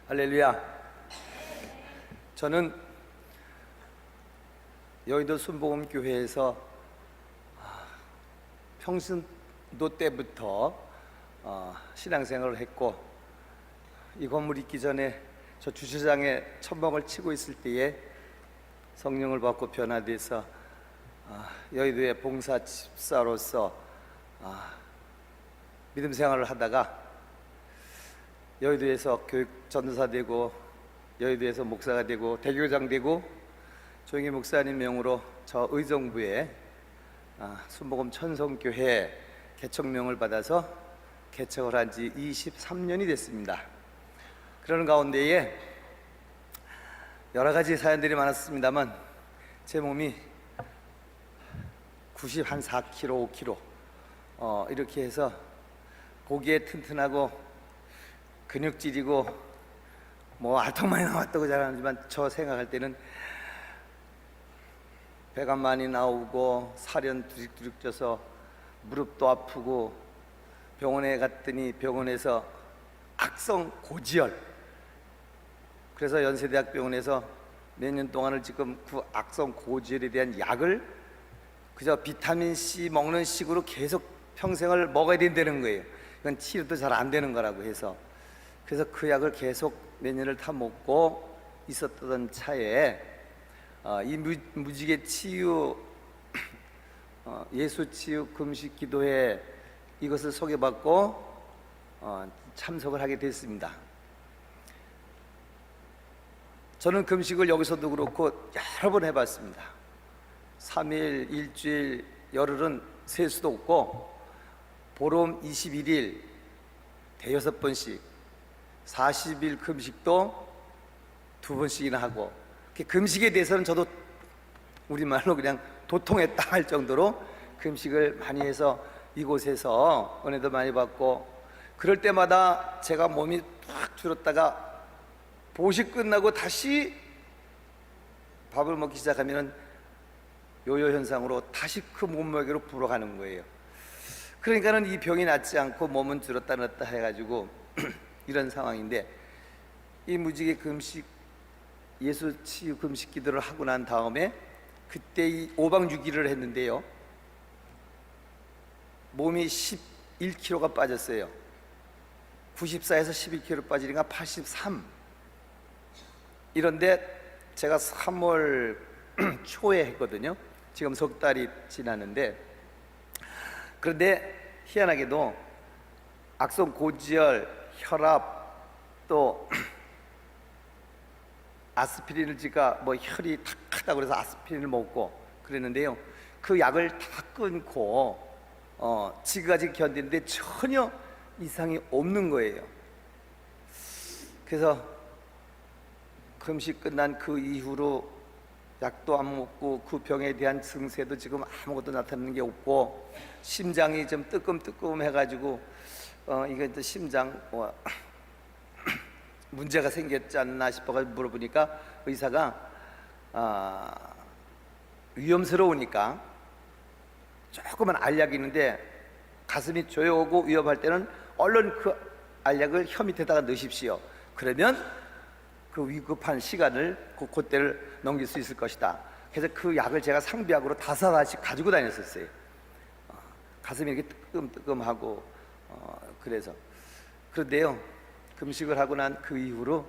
할렐루야. 저는 여의도 순복음교회에서 평신도 때부터 신앙생활을 했고, 이 건물 있기 전에 저 주차장에 천막을 치고 있을 때에 성령을 받고 변화돼서 여의도의 봉사 집사로서 믿음 생활을 하다가 여의도에서 교육 전도사 되고, 여의도에서 목사가 되고, 대교장 되고, 조영희 목사님 명으로 저 의정부에 순복음 천성교회 개척명을 받아서 개척을 한 지 23년이 됐습니다. 그러는 가운데에 여러 가지 사연들이 많았습니다만, 제 몸이 94kg, 5kg 이렇게 해서 보기에 튼튼하고 근육질이고 뭐 알통만이 나왔다고 잘하지만, 저 생각할 때는 배가 많이 나오고 살연 두릭두릭 쪄서 무릎도 아프고, 병원에 갔더니 병원에서 악성 고지혈, 그래서 연세대학병원에서 몇 년 동안을 지금 그 악성 고지혈에 대한 약을 그저 비타민C 먹는 식으로 계속 평생을 먹어야 된다는 거예요. 이건 치료도 잘 안 되는 거라고 해서, 그래서 그 약을 계속 몇 년을 다 먹고 있었던 차에 이 무지개 치유 예수 치유 금식 기도회 이것을 소개받고 참석을 하게 됐습니다. 저는 금식을 여기서도 그렇고 여러 번 해봤습니다. 3일, 일주일, 열흘은 셀 수도 없고, 보름 21일 대여섯 번씩, 40일 금식도 2번씩이나 하고, 금식에 대해서는 저도 우리말로 그냥 도통했다 할 정도로 금식을 많이 해서 이곳에서 은혜도 많이 받고, 그럴 때마다 제가 몸이 팍 줄었다가 보식 끝나고 다시 밥을 먹기 시작하면 요요 현상으로 다시 그 몸무게로 불어가는 거예요. 그러니까는 이 병이 낫지 않고 몸은 줄었다 늘었다 해가지고 이런 상황인데, 이 무지개 금식 예수 치유 금식 기도를 하고 난 다음에 그때 이 5박 6일을 했는데요, 몸이 11kg가 빠졌어요. 94에서 11kg 빠지니까 83. 이런데 제가 3월 초에 했거든요. 지금 석 달이 지났는데, 그런데 희한하게도 악성 고지혈, 혈압, 또 아스피린을 제가 뭐 혈이 탁하다고 그래서 아스피린을 먹고 그랬는데요, 그 약을 다 끊고 지금까지 견디는데 전혀 이상이 없는 거예요. 그래서 금식 끝난 그 이후로 약도 안 먹고, 그 병에 대한 증세도 지금 아무것도 나타나는 게 없고, 심장이 좀 뜨끔뜨끔 해가지고 이게 또 심장 문제가 생겼지 않나 싶어가지고 물어보니까 의사가 위험스러우니까 조그만 알약이 있는데 가슴이 조여오고 위험할 때는 얼른 그 알약을 혀 밑에다가 넣으십시오. 그러면 그 위급한 시간을 그때를 넘길 수 있을 것이다. 그래서 그 약을 제가 상비약으로 5알씩 가지고 다녔었어요. 가슴이 이렇게 뜨끔뜨끔하고 그래서. 그런데요, 금식을 하고 난 그 이후로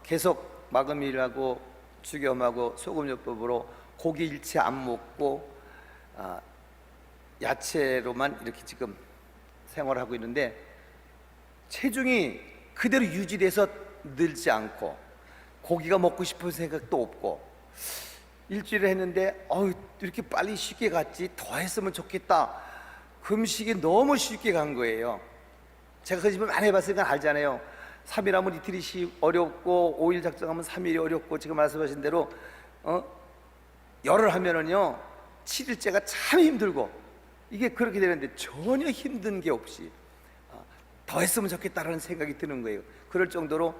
계속 마금일하고 주겸하고 소금요법으로 고기 일체 안 먹고 야채로만 이렇게 지금 생활하고 있는데, 체중이 그대로 유지돼서 늘지 않고, 고기가 먹고 싶은 생각도 없고, 일주일을 했는데 이렇게 빨리 쉽게 갔지, 더 했으면 좋겠다. 금식이 너무 쉽게 간 거예요. 제가 그 집을 많이 해봤으니까 알잖아요. 3일 하면 이틀이 어렵고, 5일 작정하면 3일이 어렵고, 지금 말씀하신 대로 열흘 하면은요 7일째가 참 힘들고, 이게 그렇게 되는데 전혀 힘든 게 없이 더 했으면 좋겠다라는 생각이 드는 거예요. 그럴 정도로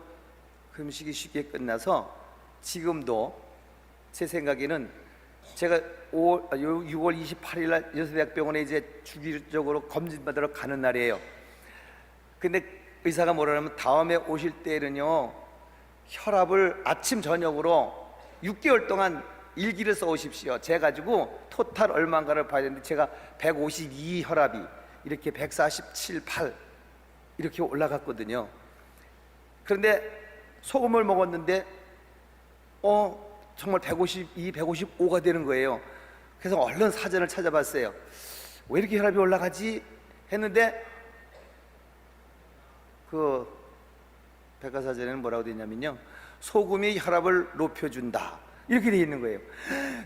금식이 쉽게 끝나서, 지금도 제 생각에는 제가 6월 28일 날 연세대학병원에 이제 주기적으로 검진받으러 가는 날이에요. 근데 의사가 뭐라냐면 다음에 오실 때는요 혈압을 아침 저녁으로 6개월 동안 일기를 써 오십시오. 재 가지고 토탈 얼마인가를 봐야 되는데 제가 152 혈압이 이렇게 147, 8 이렇게 올라갔거든요. 그런데 소금을 먹었는데 정말 152, 155가 되는 거예요. 그래서 얼른 사전을 찾아봤어요. 왜 이렇게 혈압이 올라가지? 했는데 그 백과사전에는 뭐라고 되어 있냐면요, 소금이 혈압을 높여준다 이렇게 되어 있는 거예요.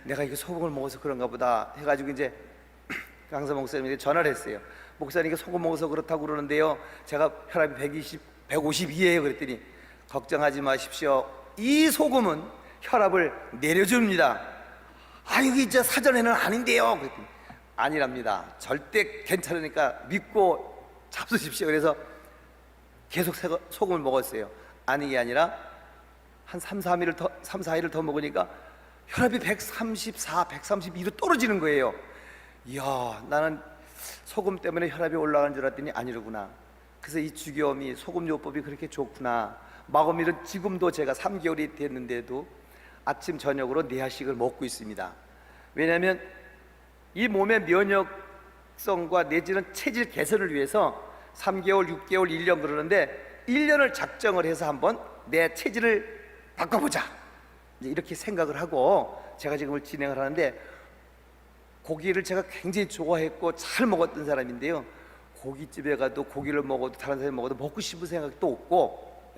내가 이거 소금을 먹어서 그런가 보다 해가지고 이제 강사 목사님에게 전화를 했어요. 목사님, 이게 소금 먹어서 그렇다고 그러는데요, 제가 혈압이 152예요 그랬더니 걱정하지 마십시오, 이 소금은 혈압을 내려줍니다. 이게 이제 사전에는 아닌데요 그랬더니 아니랍니다. 절대 괜찮으니까 믿고 잡수십시오. 그래서 계속 소금을 먹었어요. 아니, 게 아니라 한 3, 4일을 더 먹으니까 혈압이 134, 132로 떨어지는 거예요. 이야, 나는 소금 때문에 혈압이 올라가는 줄 알았더니 아니로구나. 그래서 이 주겸이 소금요법이 그렇게 좋구나. 마고밀은 지금도 제가 3개월이 됐는데도 아침 저녁으로 4알씩을 먹고 있습니다. 왜냐하면 이 몸의 면역성과 내지는 체질 개선을 위해서 3개월, 6개월, 1년 그러는데 1년을 작정을 해서 한번 내 체질을 바꿔보자 이렇게 생각을 하고 제가 지금을 진행을 하는데, 고기를 제가 굉장히 좋아했고 잘 먹었던 사람인데요, 고깃집에 가도 고기를 먹어도 다른 사람이 먹어도 먹고 싶은 생각도 없고,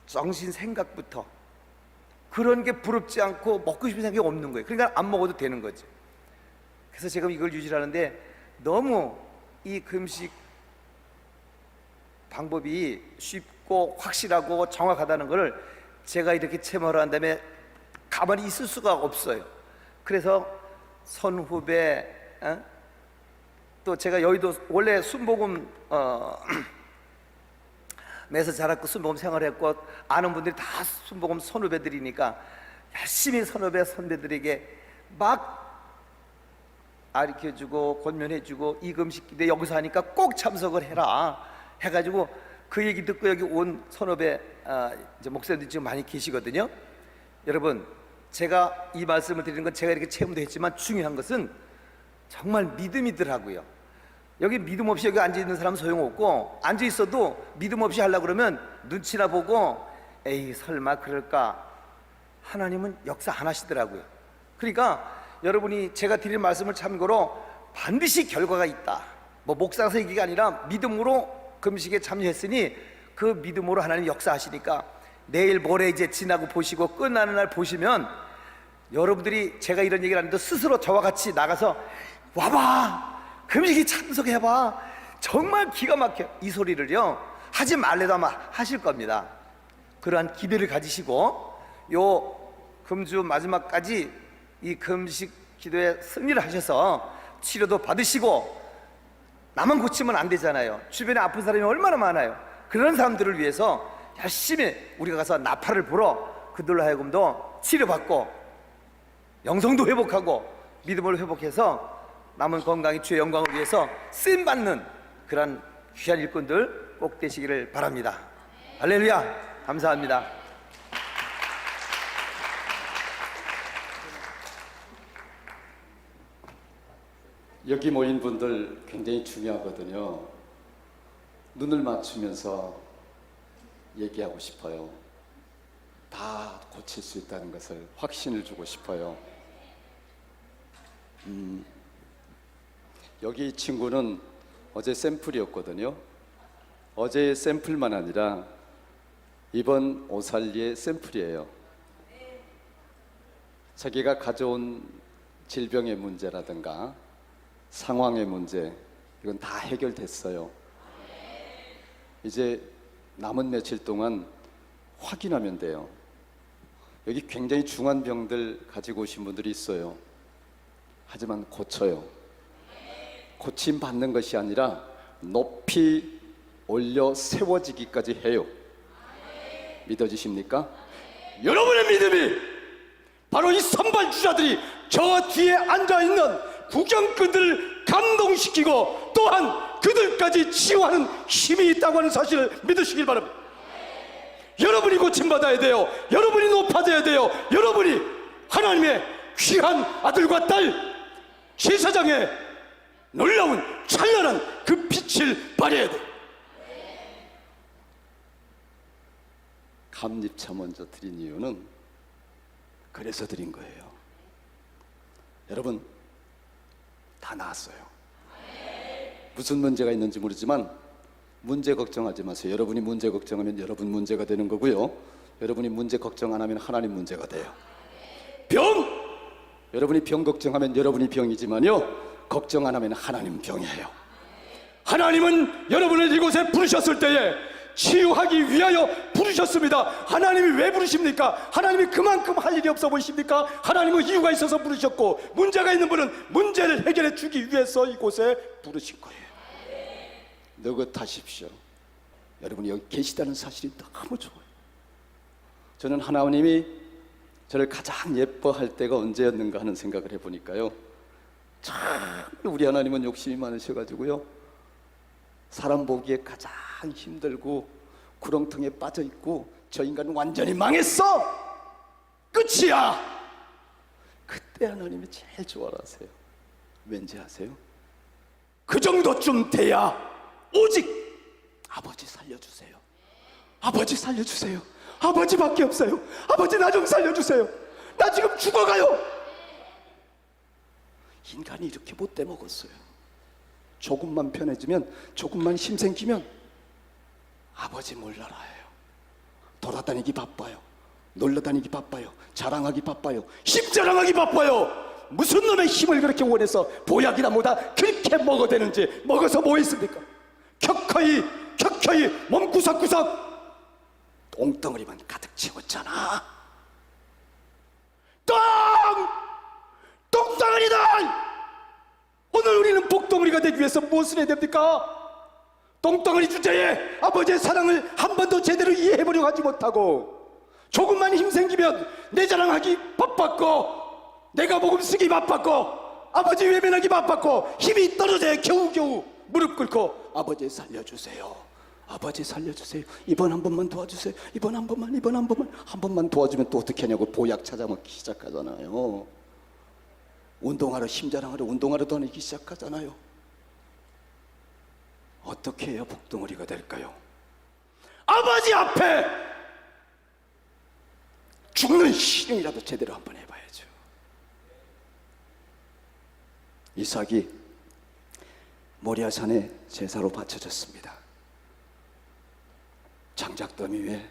정신 생각부터 그런 게 부럽지 않고 먹고 싶은 생각이 없는 거예요. 그러니까 안 먹어도 되는 거죠. 그래서 지금 이걸 유지하는데 너무 이 금식 방법이 쉽고 확실하고 정확하다는 것을 제가 이렇게 체험을 한 다음에 가만히 있을 수가 없어요. 그래서 선후배, 또 제가 여의도 원래 순복음 매서 자랐고 순복음 생활했고 아는 분들이 다 순복음 선후배들이니까 열심히 선후배들에게 막 가르쳐주고 권면해주고, 이 금식 기도에 여기서 하니까 꼭 참석을 해라 해가지고 그 얘기 듣고 여기 온 선후배 이제 목사님들이 지금 많이 계시거든요. 여러분, 제가 이 말씀을 드리는 건 제가 이렇게 체험도 했지만 중요한 것은 정말 믿음이더라고요. 여기 믿음 없이 여기 앉아있는 사람은 소용없고, 앉아있어도 믿음 없이 하려고 그러면 눈치나 보고 에이 설마 그럴까, 하나님은 역사 안 하시더라고요. 그러니까 여러분이 제가 드린 말씀을 참고로 반드시 결과가 있다, 뭐 목사서 얘기가 아니라 믿음으로 금식에 참여했으니 그 믿음으로 하나님 역사하시니까 내일 모레 이제 지나고 보시고 끝나는 날 보시면 여러분들이 제가 이런 얘기를 하는데 스스로 저와 같이 나가서 와봐, 금식이 참석해봐, 정말 기가 막혀, 이 소리를요 하지 말래도 아마 하실 겁니다. 그러한 기대를 가지시고 요 금주 마지막까지 이 금식 기도에 승리를 하셔서 치료도 받으시고, 나만 고치면 안 되잖아요. 주변에 아픈 사람이 얼마나 많아요. 그런 사람들을 위해서 열심히 우리가 가서 나팔을 불어 그들로 하여금도 치료받고 영성도 회복하고 믿음을 회복해서 남은 건강히 주의 영광을 위해서 쓰임받는 그런 귀한 일꾼들 꼭 되시기를 바랍니다. 할렐루야. 감사합니다. 여기 모인 분들 굉장히 중요하거든요. 눈을 맞추면서 얘기하고 싶어요. 다 고칠 수 있다는 것을 확신을 주고 싶어요. 여기 이 친구는 어제 샘플이었거든요. 어제의 샘플만 아니라 이번 오살리의 샘플이에요. 자기가 가져온 질병의 문제라든가 상황의 문제, 이건 다 해결됐어요. 이제 남은 며칠 동안 확인하면 돼요. 여기 굉장히 중한 병들 가지고 오신 분들이 있어요. 하지만 고쳐요. 고침 받는 것이 아니라 높이 올려 세워지기까지 해요. 믿어지십니까? 여러분의 믿음이 바로 이 선발주자들이 저 뒤에 앉아있는 구경꾼들을 감동시키고 또한 그들까지 치유하는 힘이 있다고 하는 사실을 믿으시길 바랍니다. 여러분이 고침받아야 돼요. 여러분이 높아져야 돼요. 여러분이 하나님의 귀한 아들과 딸, 제사장의 놀라운 찬란한 그 빛을 발해야 돼요. 감립차 먼저 드린 이유는 그래서 드린 거예요. 여러분 다 나았어요. 무슨 문제가 있는지 모르지만 문제 걱정하지 마세요. 여러분이 문제 걱정하면 여러분 문제가 되는 거고요. 여러분이 문제 걱정 안 하면 하나님 문제가 돼요. 병! 여러분이 병 걱정하면 여러분이 병이지만요, 걱정 안 하면 하나님 병이에요. 하나님은 여러분을 이곳에 부르셨을 때에 치유하기 위하여 부르셨습니다. 하나님이 왜 부르십니까? 하나님이 그만큼 할 일이 없어 보이십니까? 하나님은 이유가 있어서 부르셨고, 문제가 있는 분은 문제를 해결해 주기 위해서 이곳에 부르신 거예요. 느긋하십시오. 여러분이 여기 계시다는 사실이 너무 좋아요. 저는 하나님이 저를 가장 예뻐할 때가 언제였는가 하는 생각을 해보니까요, 참 우리 하나님은 욕심이 많으셔가지고요, 사람 보기에 가장 힘들고 구렁텅이에 빠져있고 저 인간은 완전히 망했어, 끝이야, 그때 하나님이 제일 좋아하세요. 왠지 아세요? 그 정도쯤 돼야 오직 아버지 살려주세요, 아버지 살려주세요, 아버지밖에 없어요, 아버지 나 좀 살려주세요, 나 지금 죽어가요. 인간이 이렇게 못돼 먹었어요. 조금만 편해지면, 조금만 힘 생기면 아버지 몰라라 해요. 돌아다니기 바빠요, 놀러다니기 바빠요, 자랑하기 바빠요, 힘 자랑하기 바빠요. 무슨 놈의 힘을 그렇게 원해서 보약이나 뭐다 그렇게 먹어대는지. 먹어서 뭐 있습니까? 켜켜이 몸 구석구석 똥덩어리만 가득 채웠잖아. 똥덩어리들! 오늘 우리는 복덩어리가 되기 위해서 무엇을 해야 됩니까? 똥덩어리 주제에 아버지의 사랑을 한 번도 제대로 이해해보려고 하지 못하고, 조금만 힘 생기면 내 자랑하기 바빴고, 내가 복음 쓰기 바빴고, 아버지 외면하기 바빴고, 힘이 떨어져야 겨우겨우 무릎 꿇고 아버지 살려주세요, 아버지 살려주세요, 이번 한 번만 도와주세요, 이번 한 번만 도와주면 또 어떻게 하냐고 보약 찾아 먹기 시작하잖아요. 운동하러, 힘자랑하러 운동하러 다니기 시작하잖아요. 어떻게 해야 복덩어리가 될까요? 아버지 앞에 죽는 신용이라도 제대로 한번 해봐야죠. 이삭이 모리아산에 제사로 바쳐졌습니다. 장작더미 위에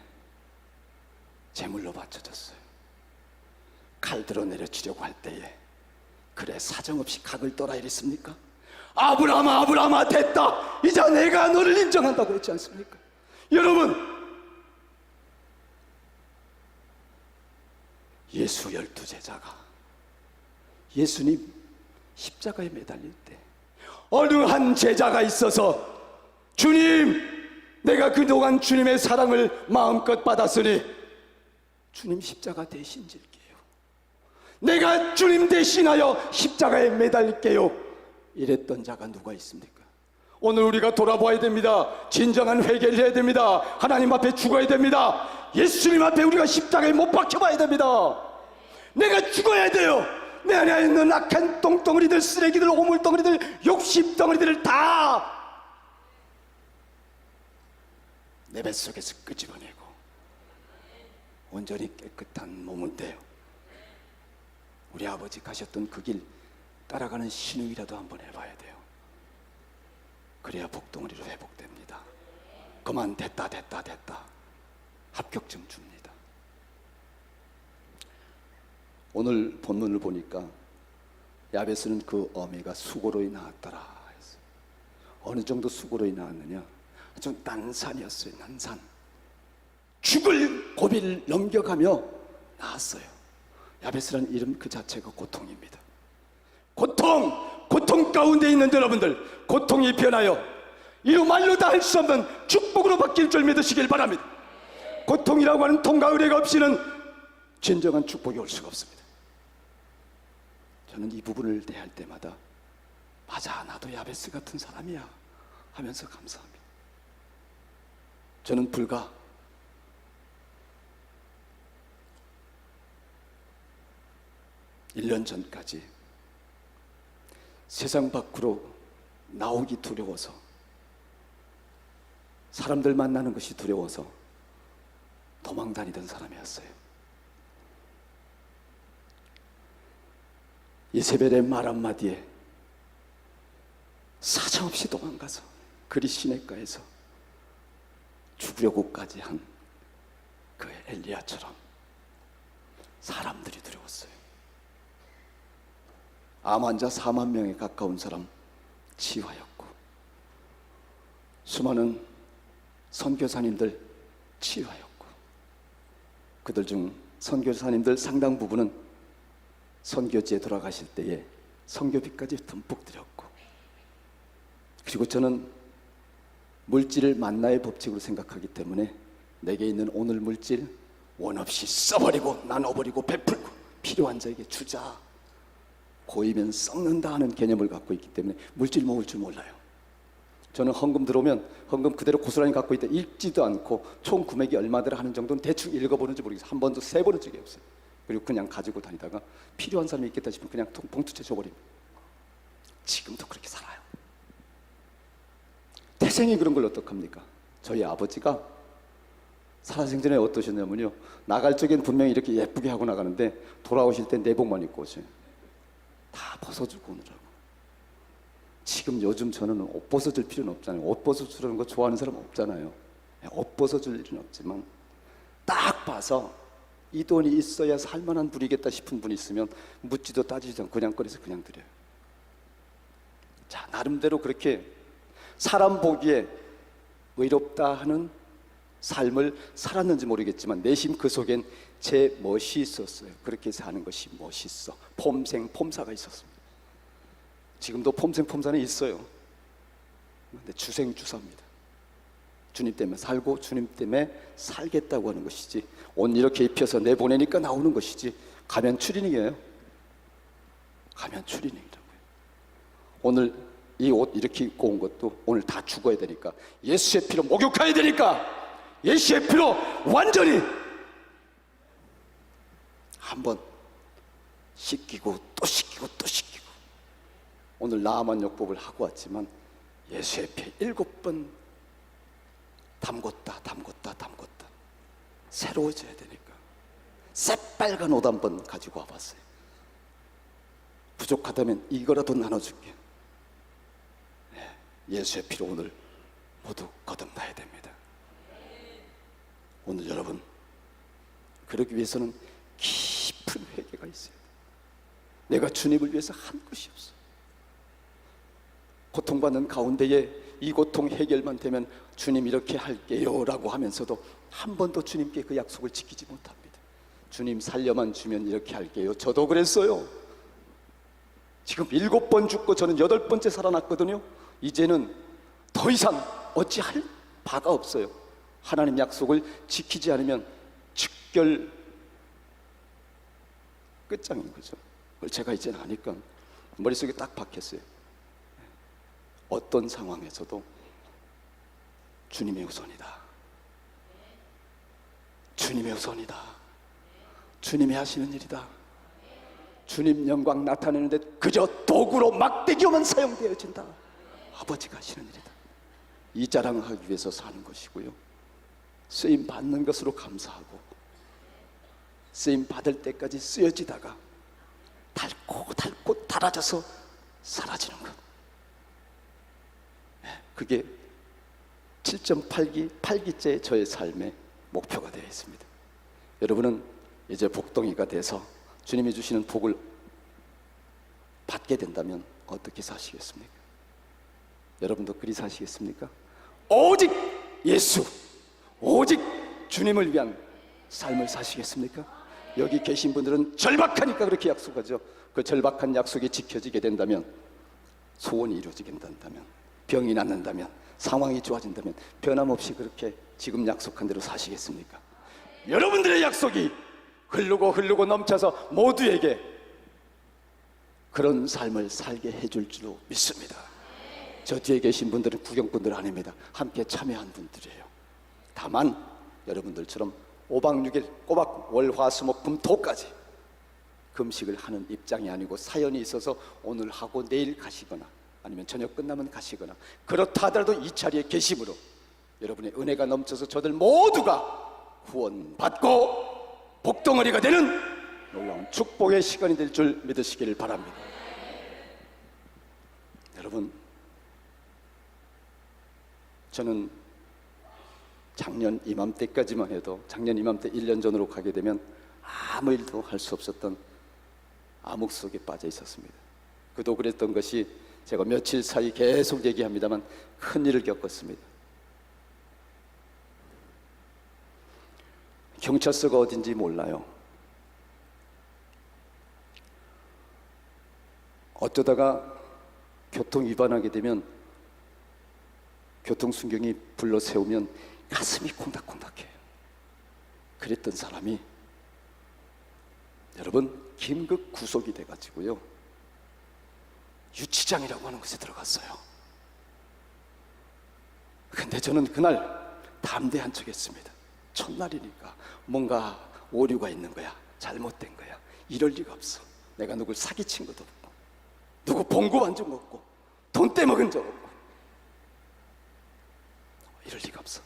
제물로 바쳐졌어요. 칼 들어 내려치려고 할 때에, 그래 사정없이 각을 떠라 이랬습니까? 아브라함아 됐다, 이제 내가 너를 인정한다고 했지 않습니까? 여러분, 예수 12제자가 예수님 십자가에 매달릴 때 어느 한 제자가 있어서, 주님, 내가 그동안 주님의 사랑을 마음껏 받았으니 주님 십자가 대신 질게요, 내가 주님 대신하여 십자가에 매달릴게요, 이랬던 자가 누가 있습니까? 오늘 우리가 돌아봐야 됩니다. 진정한 회개를 해야 됩니다. 하나님 앞에 죽어야 됩니다. 예수님 앞에 우리가 십자가에 못 박혀봐야 됩니다. 내가 죽어야 돼요. 내 안에 있는 악한 똥덩어리들, 쓰레기들, 오물덩어리들, 욕심덩어리들을 다 내 뱃속에서 끄집어내고 온전히 깨끗한 몸은 돼요. 우리 아버지 가셨던 그 길 따라가는 신용이라도 한번 해봐야 돼요. 그래야 복덩어리로 회복됩니다. 그만 됐다 합격증 줍니다. 오늘 본문을 보니까 야베스는 그 어미가 수고로이 낳았더라 했어요. 어느 정도 수고로이 낳았느냐? 좀 난산이었어요. 난산. 죽을 고비를 넘겨가며 낳았어요. 야베스라는 이름 그 자체가 고통입니다. 고통 가운데 있는 여러분들, 고통이 변하여 이루 말로 다 할 수 없는 축복으로 바뀔 줄 믿으시길 바랍니다. 고통이라고 하는 통과 의뢰가 없이는 진정한 축복이 올 수가 없습니다. 저는 이 부분을 대할 때마다, 맞아, 나도 야베스 같은 사람이야, 하면서 감사합니다. 저는 불과 1년 전까지 세상 밖으로 나오기 두려워서, 사람들 만나는 것이 두려워서 도망 다니던 사람이었어요. 이세벨의 말 한마디에 사정없이 도망가서 그리 시냇가에서 죽으려고까지 한 그 엘리야처럼 사람들이 두려웠어요. 암 환자 4만 명에 가까운 사람 치유하였고, 수많은 선교사님들 치유하였고, 그들 중 선교사님들 상당 부분은 선교지에 돌아가실 때에 선교비까지 듬뿍 드렸고, 그리고 저는 물질을 만나의 법칙으로 생각하기 때문에 내게 있는 오늘 물질 원 없이 써버리고 나눠버리고 베풀고 필요한 자에게 주자, 고이면 썩는다 하는 개념을 갖고 있기 때문에 물질 모을 줄 몰라요. 저는 헌금 들어오면 헌금 그대로 고스란히 갖고 있다 읽지도 않고 총 금액이 얼마더라 하는 정도는 대충 읽어보는지 모르겠어요. 한 번도 세보는 적이 없어요. 그리고 그냥 가지고 다니다가 필요한 사람이 있겠다 싶으면 그냥 봉투채 줘버립니다. 지금도 그렇게 살아요. 태생이 그런 걸 어떡합니까? 저희 아버지가 살아생전에 어떠셨냐면요, 나갈 적엔 분명히 이렇게 예쁘게 하고 나가는데 돌아오실 때 내복만 입고 오세요. 다 벗어주고 오느라고. 지금 요즘 저는 옷 벗어줄 필요는 없잖아요. 옷 벗어주는 거 좋아하는 사람 없잖아요. 옷 벗어줄 일은 없지만 딱 봐서 이 돈이 있어야 살만한 분이겠다 싶은 분이 있으면 묻지도 따지지도 않고 그냥 꺼내서 그냥 드려요. 자, 나름대로 그렇게 사람 보기에 의롭다 하는 삶을 살았는지 모르겠지만 내심 그 속엔 제 멋이 있었어요. 그렇게 사는 것이 멋있어. 폼생 폼사가 있었습니다. 지금도 폼생 폼사는 있어요. 근데 주생주사입니다. 주님 때문에 살고 주님 때문에 살겠다고 하는 것이지, 옷 이렇게 입혀서 내보내니까 나오는 것이지, 가면 추리닝이에요. 가면 추리닝이라고요. 오늘 이 옷 이렇게 입고 온 것도 오늘 다 죽어야 되니까, 예수의 피로 목욕해야 되니까, 예수의 피로 완전히 한번 씻기고 또 씻기고 또 씻기고, 오늘 나아만 요법을 하고 왔지만 예수의 피 7번 담궜다 새로워져야 되니까 새빨간 옷 한 번 가지고 와봤어요. 부족하다면 이거라도 나눠줄게. 예수의 피로 오늘 모두 거듭나야 됩니다. 오늘 여러분, 그러기 위해서는 깊은 회개가 있어야 돼요. 내가 주님을 위해서 한 것이 없어. 고통받는 가운데에 이 고통 해결만 되면 주님 이렇게 할게요 라고 하면서도 한 번도 주님께 그 약속을 지키지 못합니다. 주님 살려만 주면 이렇게 할게요. 저도 그랬어요. 지금 7번 죽고 저는 8번째 살아났거든요. 이제는 더 이상 어찌할 바가 없어요. 하나님 약속을 지키지 않으면 즉결 끝장인 거죠. 그걸 제가 이제는 아니까 머릿속에 딱 박혔어요. 어떤 상황에서도 주님의 우선이다. 주님의 우선이다. 주님이 하시는 일이다. 주님 영광 나타내는데 그저 도구로 막대기로만 사용되어진다. 아버지가 하시는 일이다. 이 자랑하기 위해서 사는 것이고요, 쓰임 받는 것으로 감사하고 쓰임 받을 때까지 쓰여지다가 닳고 닳아져서 사라지는 것, 그게 7.8기째 저의 삶의 목표가 되어 있습니다. 여러분은 이제 복덩이가 돼서 주님이 주시는 복을 받게 된다면 어떻게 사시겠습니까? 여러분도 그리 사시겠습니까? 오직 예수, 오직 주님을 위한 삶을 사시겠습니까? 여기 계신 분들은 절박하니까 그렇게 약속하죠. 그 절박한 약속이 지켜지게 된다면, 소원이 이루어지게 된다면, 병이 낫는다면, 상황이 좋아진다면 변함없이 그렇게 지금 약속한 대로 사시겠습니까? 여러분들의 약속이 흐르고 넘쳐서 모두에게 그런 삶을 살게 해줄 줄로 믿습니다. 저 뒤에 계신 분들은 구경꾼들 아닙니다. 함께 참여한 분들이에요. 다만 여러분들처럼 5박 6일 꼬박 월화수목금토까지 금식을 하는 입장이 아니고 사연이 있어서 오늘 하고 내일 가시거나 아니면 저녁 끝나면 가시거나 그렇다 하더라도 이 자리에 계심으로 여러분의 은혜가 넘쳐서 저들 모두가 구원받고 복덩어리가 되는 놀라운 축복의 시간이 될 줄 믿으시길 바랍니다. 여러분, 저는 작년 이맘때까지만 해도 작년 이맘때 1년 전으로 가게 되면 아무 일도 할 수 없었던 암흑 속에 빠져 있었습니다. 그도 그랬던 것이 제가 며칠 사이 계속 얘기합니다만 큰 일을 겪었습니다. 경찰서가 어딘지 몰라요. 어쩌다가 교통 위반하게 되면 교통순경이 불러 세우면 가슴이 콩닥콩닥해요. 그랬던 사람이 여러분 긴급 구속이 돼가지고요 유치장이라고 하는 곳에 들어갔어요. 근데 저는 그날 담대한 척했습니다. 첫날이니까 뭔가 오류가 있는 거야, 잘못된 거야. 이럴 리가 없어. 내가 누굴 사기친 것도 없고 누구 봉고한 적 없고 돈 떼먹은 적 없고 이럴 리가 없어.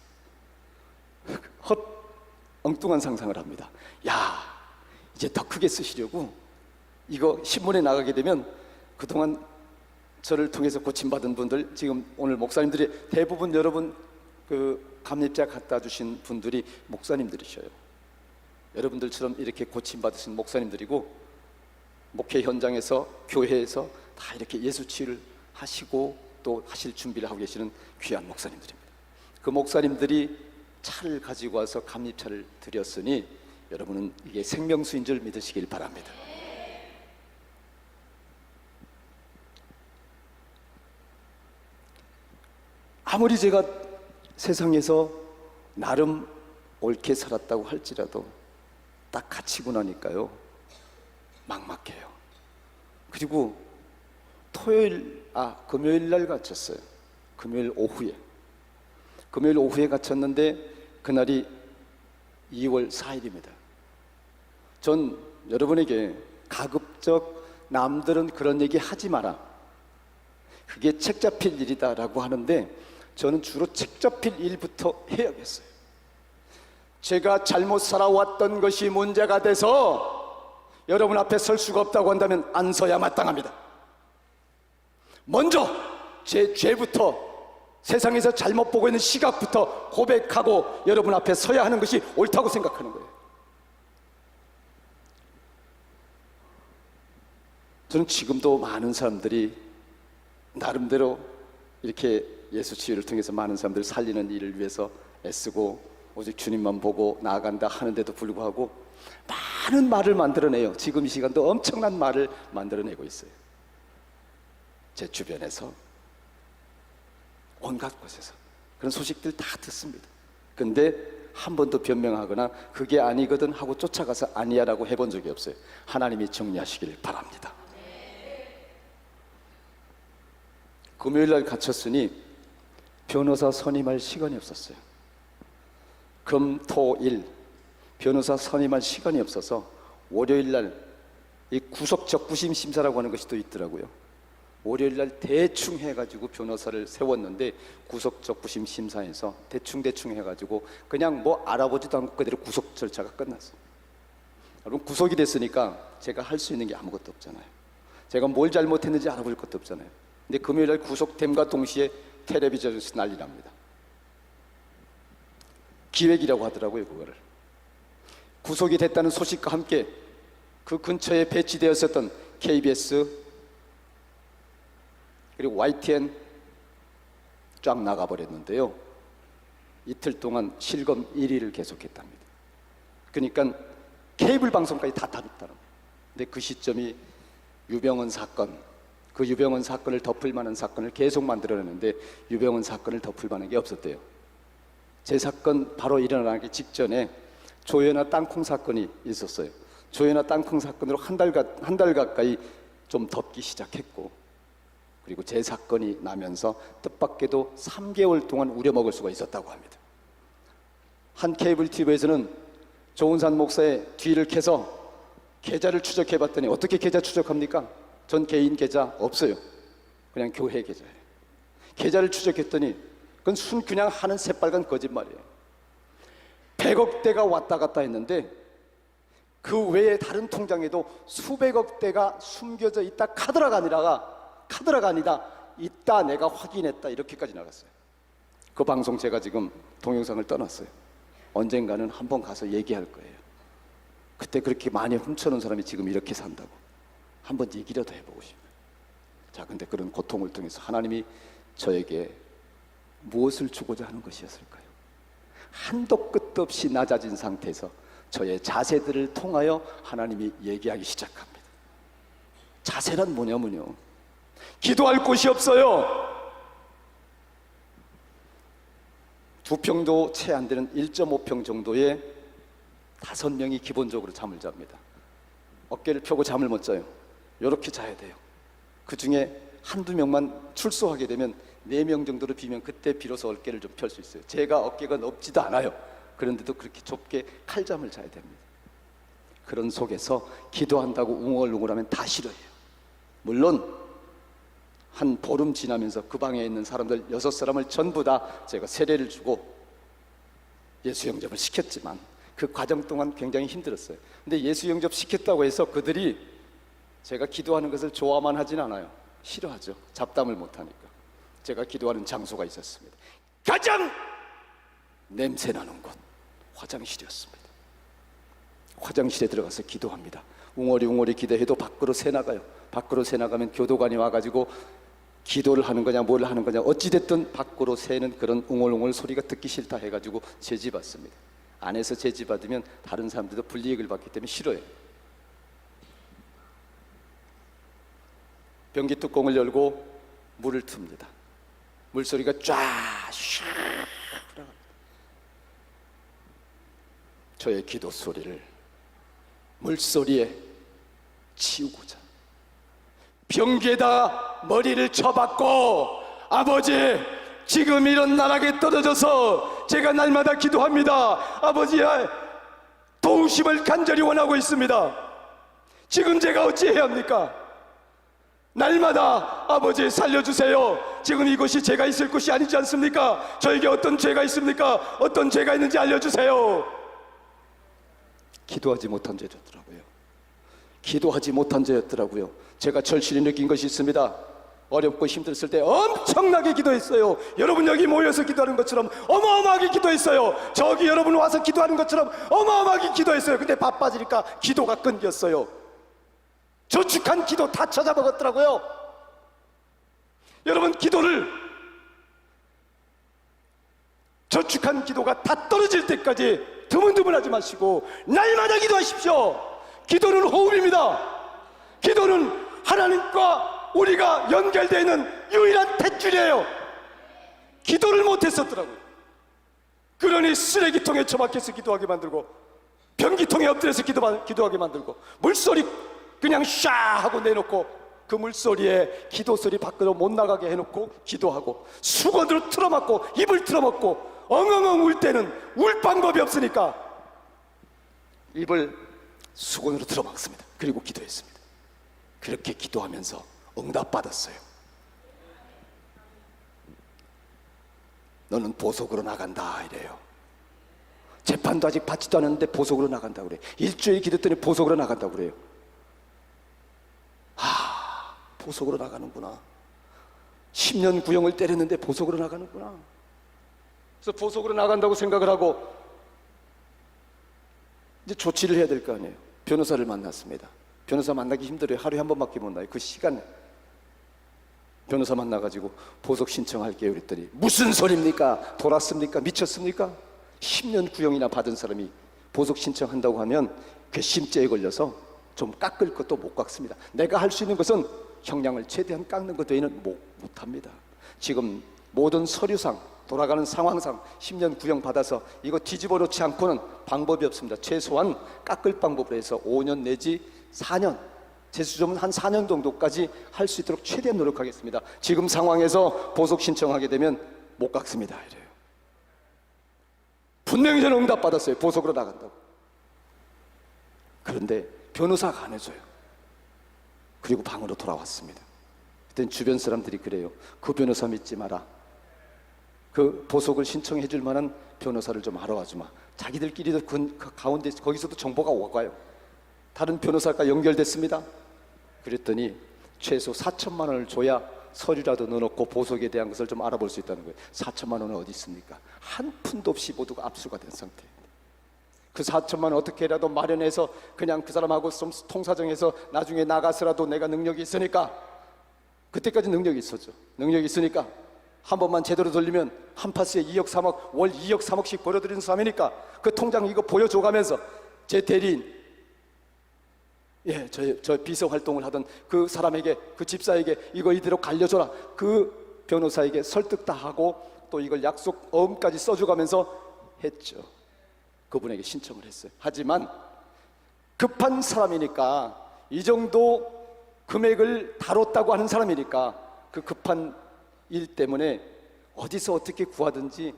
엉뚱한 상상을 합니다. 야, 이제 더 크게 쓰시려고 이거 신문에 나가게 되면 그동안 저를 통해서 고침받은 분들, 지금 오늘 목사님들이 대부분 여러분 그 감립자 갖다 주신 분들이 목사님들이셔요. 여러분들처럼 이렇게 고침받으신 목사님들이고 목회 현장에서 교회에서 다 이렇게 예수 치유를 하시고 또 하실 준비를 하고 계시는 귀한 목사님들입니다. 그 목사님들이 차를 가지고 와서 감립차를 드렸으니 여러분은 이게 생명수인 줄 믿으시길 바랍니다. 아무리 제가 세상에서 나름 옳게 살았다고 할지라도 딱 갇히고 나니까요 막막해요. 그리고 금요일 날 갇혔어요. 금요일 오후에 갇혔는데 그날이 2월 4일입니다. 전 여러분에게 가급적 남들은 그런 얘기 하지 마라, 그게 책 잡힐 일이다 라고 하는데 저는 주로 책 잡힐 일부터 해야겠어요. 제가 잘못 살아왔던 것이 문제가 돼서 여러분 앞에 설 수가 없다고 한다면 안 서야 마땅합니다. 먼저 제 죄부터, 세상에서 잘못 보고 있는 시각부터 고백하고 여러분 앞에 서야 하는 것이 옳다고 생각하는 거예요. 저는 지금도 많은 사람들이 나름대로 이렇게 예수 치유를 통해서 많은 사람들을 살리는 일을 위해서 애쓰고 오직 주님만 보고 나아간다 하는데도 불구하고 많은 말을 만들어내요. 지금 이 시간도 엄청난 말을 만들어내고 있어요. 제 주변에서, 온갖 곳에서 그런 소식들 다 듣습니다. 근데 한 번도 변명하거나 그게 아니거든 하고 쫓아가서 아니야 라고 해본 적이 없어요. 하나님이 정리하시길 바랍니다. 금요일 날 갇혔으니 변호사 선임할 시간이 없었어요. 금, 토, 일 변호사 선임할 시간이 없어서 월요일 날 이 구속 적부심 심사라고 하는 것이 또 있더라고요. 월요일 날 대충 해가지고 변호사를 세웠는데 구속 적부심 심사에서 대충 해가지고 그냥 뭐 알아보지도 않고 그대로 구속 절차가 끝났어요. 여러분, 구속이 됐으니까 제가 할 수 있는 게 아무것도 없잖아요. 제가 뭘 잘못했는지 알아볼 것도 없잖아요. 근데 금요일 날 구속됨과 동시에 텔레비전에서 난리 납니다. 기획이라고 하더라고요. 그거를 구속이 됐다는 소식과 함께 그 근처에 배치되었었던 KBS 그리고 YTN 쫙 나가버렸는데요. 이틀 동안 실검 1위를 계속했답니다. 그러니까 케이블 방송까지 다 다뤘다는 거예요. 근데 그 시점이 유병헌 사건, 그 유병헌 사건을 덮을 만한 사건을 계속 만들어냈는데 유병헌 사건을 덮을 만한 게 없었대요. 제 사건 바로 일어나기 직전에 조현아 땅콩 사건이 있었어요. 조현아 땅콩 사건으로 한 달 가까이 좀 덮기 시작했고, 그리고 제 사건이 나면서 뜻밖에도 3개월 동안 우려먹을 수가 있었다고 합니다. 한 케이블 TV에서는 조은산 목사의 뒤를 캐서 계좌를 추적해봤더니 어떻게 계좌 추적합니까? 전 개인 계좌 없어요. 그냥 교회 계좌예요. 계좌를 추적했더니 그건 그냥 하는 새빨간 거짓말이에요. 100억대가 왔다 갔다 했는데 그 외에 다른 통장에도 수백억대가 숨겨져 있다. 카드라가 아니라 있다. 내가 확인했다. 이렇게까지 나갔어요. 그 방송 제가 지금 동영상을 떠났어요. 언젠가는 한번 가서 얘기할 거예요. 그때 그렇게 많이 훔쳐놓은 사람이 지금 이렇게 산다고 한번 얘기라도 해보고 싶어요. 자, 근데 그런 고통을 통해서 하나님이 저에게 무엇을 주고자 하는 것이었을까요? 한도 끝도 없이 낮아진 상태에서 저의 자세들을 통하여 하나님이 얘기하기 시작합니다. 자세란 뭐냐면요, 기도할 곳이 없어요. 2평도 채 안 되는 1.5평 정도의 5명이 기본적으로 잠을 잡니다. 어깨를 펴고 잠을 못 자요. 이렇게 자야 돼요. 그 중에 한두 명만 출소하게 되면 4명 정도로 비면 그때 비로소 어깨를 좀 펼 수 있어요. 제가 어깨가 넓지도 않아요. 그런데도 그렇게 좁게 칼잠을 자야 됩니다. 그런 속에서 기도한다고 웅얼웅얼하면 다 싫어해요. 물론 한 보름 지나면서 그 방에 있는 사람들 6사람을 전부 다 제가 세례를 주고 예수 영접을 시켰지만 그 과정 동안 굉장히 힘들었어요. 근데 예수 영접 시켰다고 해서 그들이 제가 기도하는 것을 좋아만 하진 않아요. 싫어하죠. 잡담을 못하니까. 제가 기도하는 장소가 있었습니다. 가장 냄새나는 곳, 화장실이었습니다. 화장실에 들어가서 기도합니다. 웅얼이 기도해도 밖으로 새 나가요. 밖으로 새 나가면 교도관이 와가지고 기도를 하는 거냐 뭘 하는 거냐, 어찌됐든 밖으로 새는 그런 웅얼웅얼 소리가 듣기 싫다 해가지고 제지받습니다. 안에서 제지받으면 다른 사람들도 불이익을 받기 때문에 싫어요. 변기 뚜껑을 열고 물을 틉니다. 물소리가 쫙 샤. 저의 기도 소리를 물소리에 치우고자 변기에다 머리를 쳐박고, 아버지, 지금 이런 나락에 떨어져서 제가 날마다 기도합니다. 아버지의 도우심을 간절히 원하고 있습니다. 지금 제가 어찌해야 합니까? 날마다 아버지 살려주세요. 지금 이곳이 제가 있을 곳이 아니지 않습니까? 저에게 어떤 죄가 있습니까? 어떤 죄가 있는지 알려주세요. 기도하지 못한 죄였더라고요. 기도하지 못한 죄였더라고요. 제가 절실히 느낀 것이 있습니다. 어렵고 힘들었을 때 엄청나게 기도했어요. 여러분 여기 모여서 기도하는 것처럼 어마어마하게 기도했어요. 저기 여러분 와서 기도하는 것처럼 어마어마하게 기도했어요. 근데 바빠지니까 기도가 끊겼어요. 저축한 기도 다 찾아먹었더라고요. 여러분, 기도를 저축한 기도가 다 떨어질 때까지 드문드문하지 마시고 날마다 기도하십시오. 기도는 호흡입니다. 기도는 하나님과 우리가 연결되어 있는 유일한 탯줄이에요. 기도를 못했었더라고요. 그러니 쓰레기통에 처박혀서 기도하게 만들고, 변기통에 엎드려서 기도하게 만들고, 물소리 그냥 샤 하고 내놓고 그 물소리에 기도소리 밖으로 못 나가게 해놓고 기도하고, 수건으로 틀어막고 입을 틀어막고 엉엉엉 울 때는 울 방법이 없으니까 입을 수건으로 틀어막습니다. 그리고 기도했습니다. 그렇게 기도하면서 응답받았어요. 너는 보석으로 나간다 이래요. 재판도 아직 받지도 않았는데 보석으로 나간다 그래. 일주일 기도했더니 보석으로 나간다고 그래요. 보석으로 나가는구나. 10년 구형을 때렸는데 보석으로 나가는구나. 그래서 보석으로 나간다고 생각을 하고 이제 조치를 해야 될 거 아니에요. 변호사를 만났습니다. 변호사 만나기 힘들어요. 하루에 한 번밖에 못 나요. 그 시간에 변호사 만나가지고 보석 신청할게요 그랬더니 무슨 소리입니까? 돌았습니까? 미쳤습니까? 10년 구형이나 받은 사람이 보석 신청한다고 하면 괘씸죄에 걸려서 좀 깎을 것도 못 깎습니다. 내가 할 수 있는 것은 형량을 최대한 깎는 것 외에는 못합니다. 지금 모든 서류상 돌아가는 상황상 10년 구형 받아서 이거 뒤집어 놓지 않고는 방법이 없습니다. 최소한 깎을 방법으로 해서 5년 내지 4년 재수점은 한 4년 정도까지 할 수 있도록 최대한 노력하겠습니다. 지금 상황에서 보석 신청하게 되면 못 갚습니다. 이래요. 분명히 저는 응답 받았어요. 보석으로 나간다고. 그런데 변호사가 안 해줘요. 그리고 방으로 돌아왔습니다. 그땐 주변 사람들이 그래요. 그 변호사 믿지 마라. 그 보석을 신청해 줄 만한 변호사를 좀 알아와 주마. 자기들끼리도 그 가운데 거기서도 정보가 오가요. 다른 변호사가 연결됐습니다. 그랬더니 최소 4천만 원을 줘야 서류라도 넣어놓고 보석에 대한 것을 좀 알아볼 수 있다는 거예요. 4천만 원은 어디 있습니까? 한 푼도 없이 모두가 압수가 된 상태입니다. 그 4천만 원 어떻게라도 마련해서 그냥 그 사람하고 좀 통사정해서 나중에 나가서라도 내가 능력이 있으니까, 그때까지 능력이 있었죠. 능력이 있으니까 한 번만 제대로 돌리면 한 파스에 2억 3억, 월 2억 3억씩 벌어들이는 사람이니까 그 통장 이거 보여줘가면서 제 대리인, 저 비서 활동을 하던 그 사람에게, 그 집사에게 이거 이대로 갈려줘라. 그 변호사에게 설득 다 하고 또 이걸 약속 어음까지 써줘가면서 했죠. 그분에게 신청을 했어요. 하지만 급한 사람이니까, 이 정도 금액을 다뤘다고 하는 사람이니까 그 급한 일 때문에 어디서 어떻게 구하든지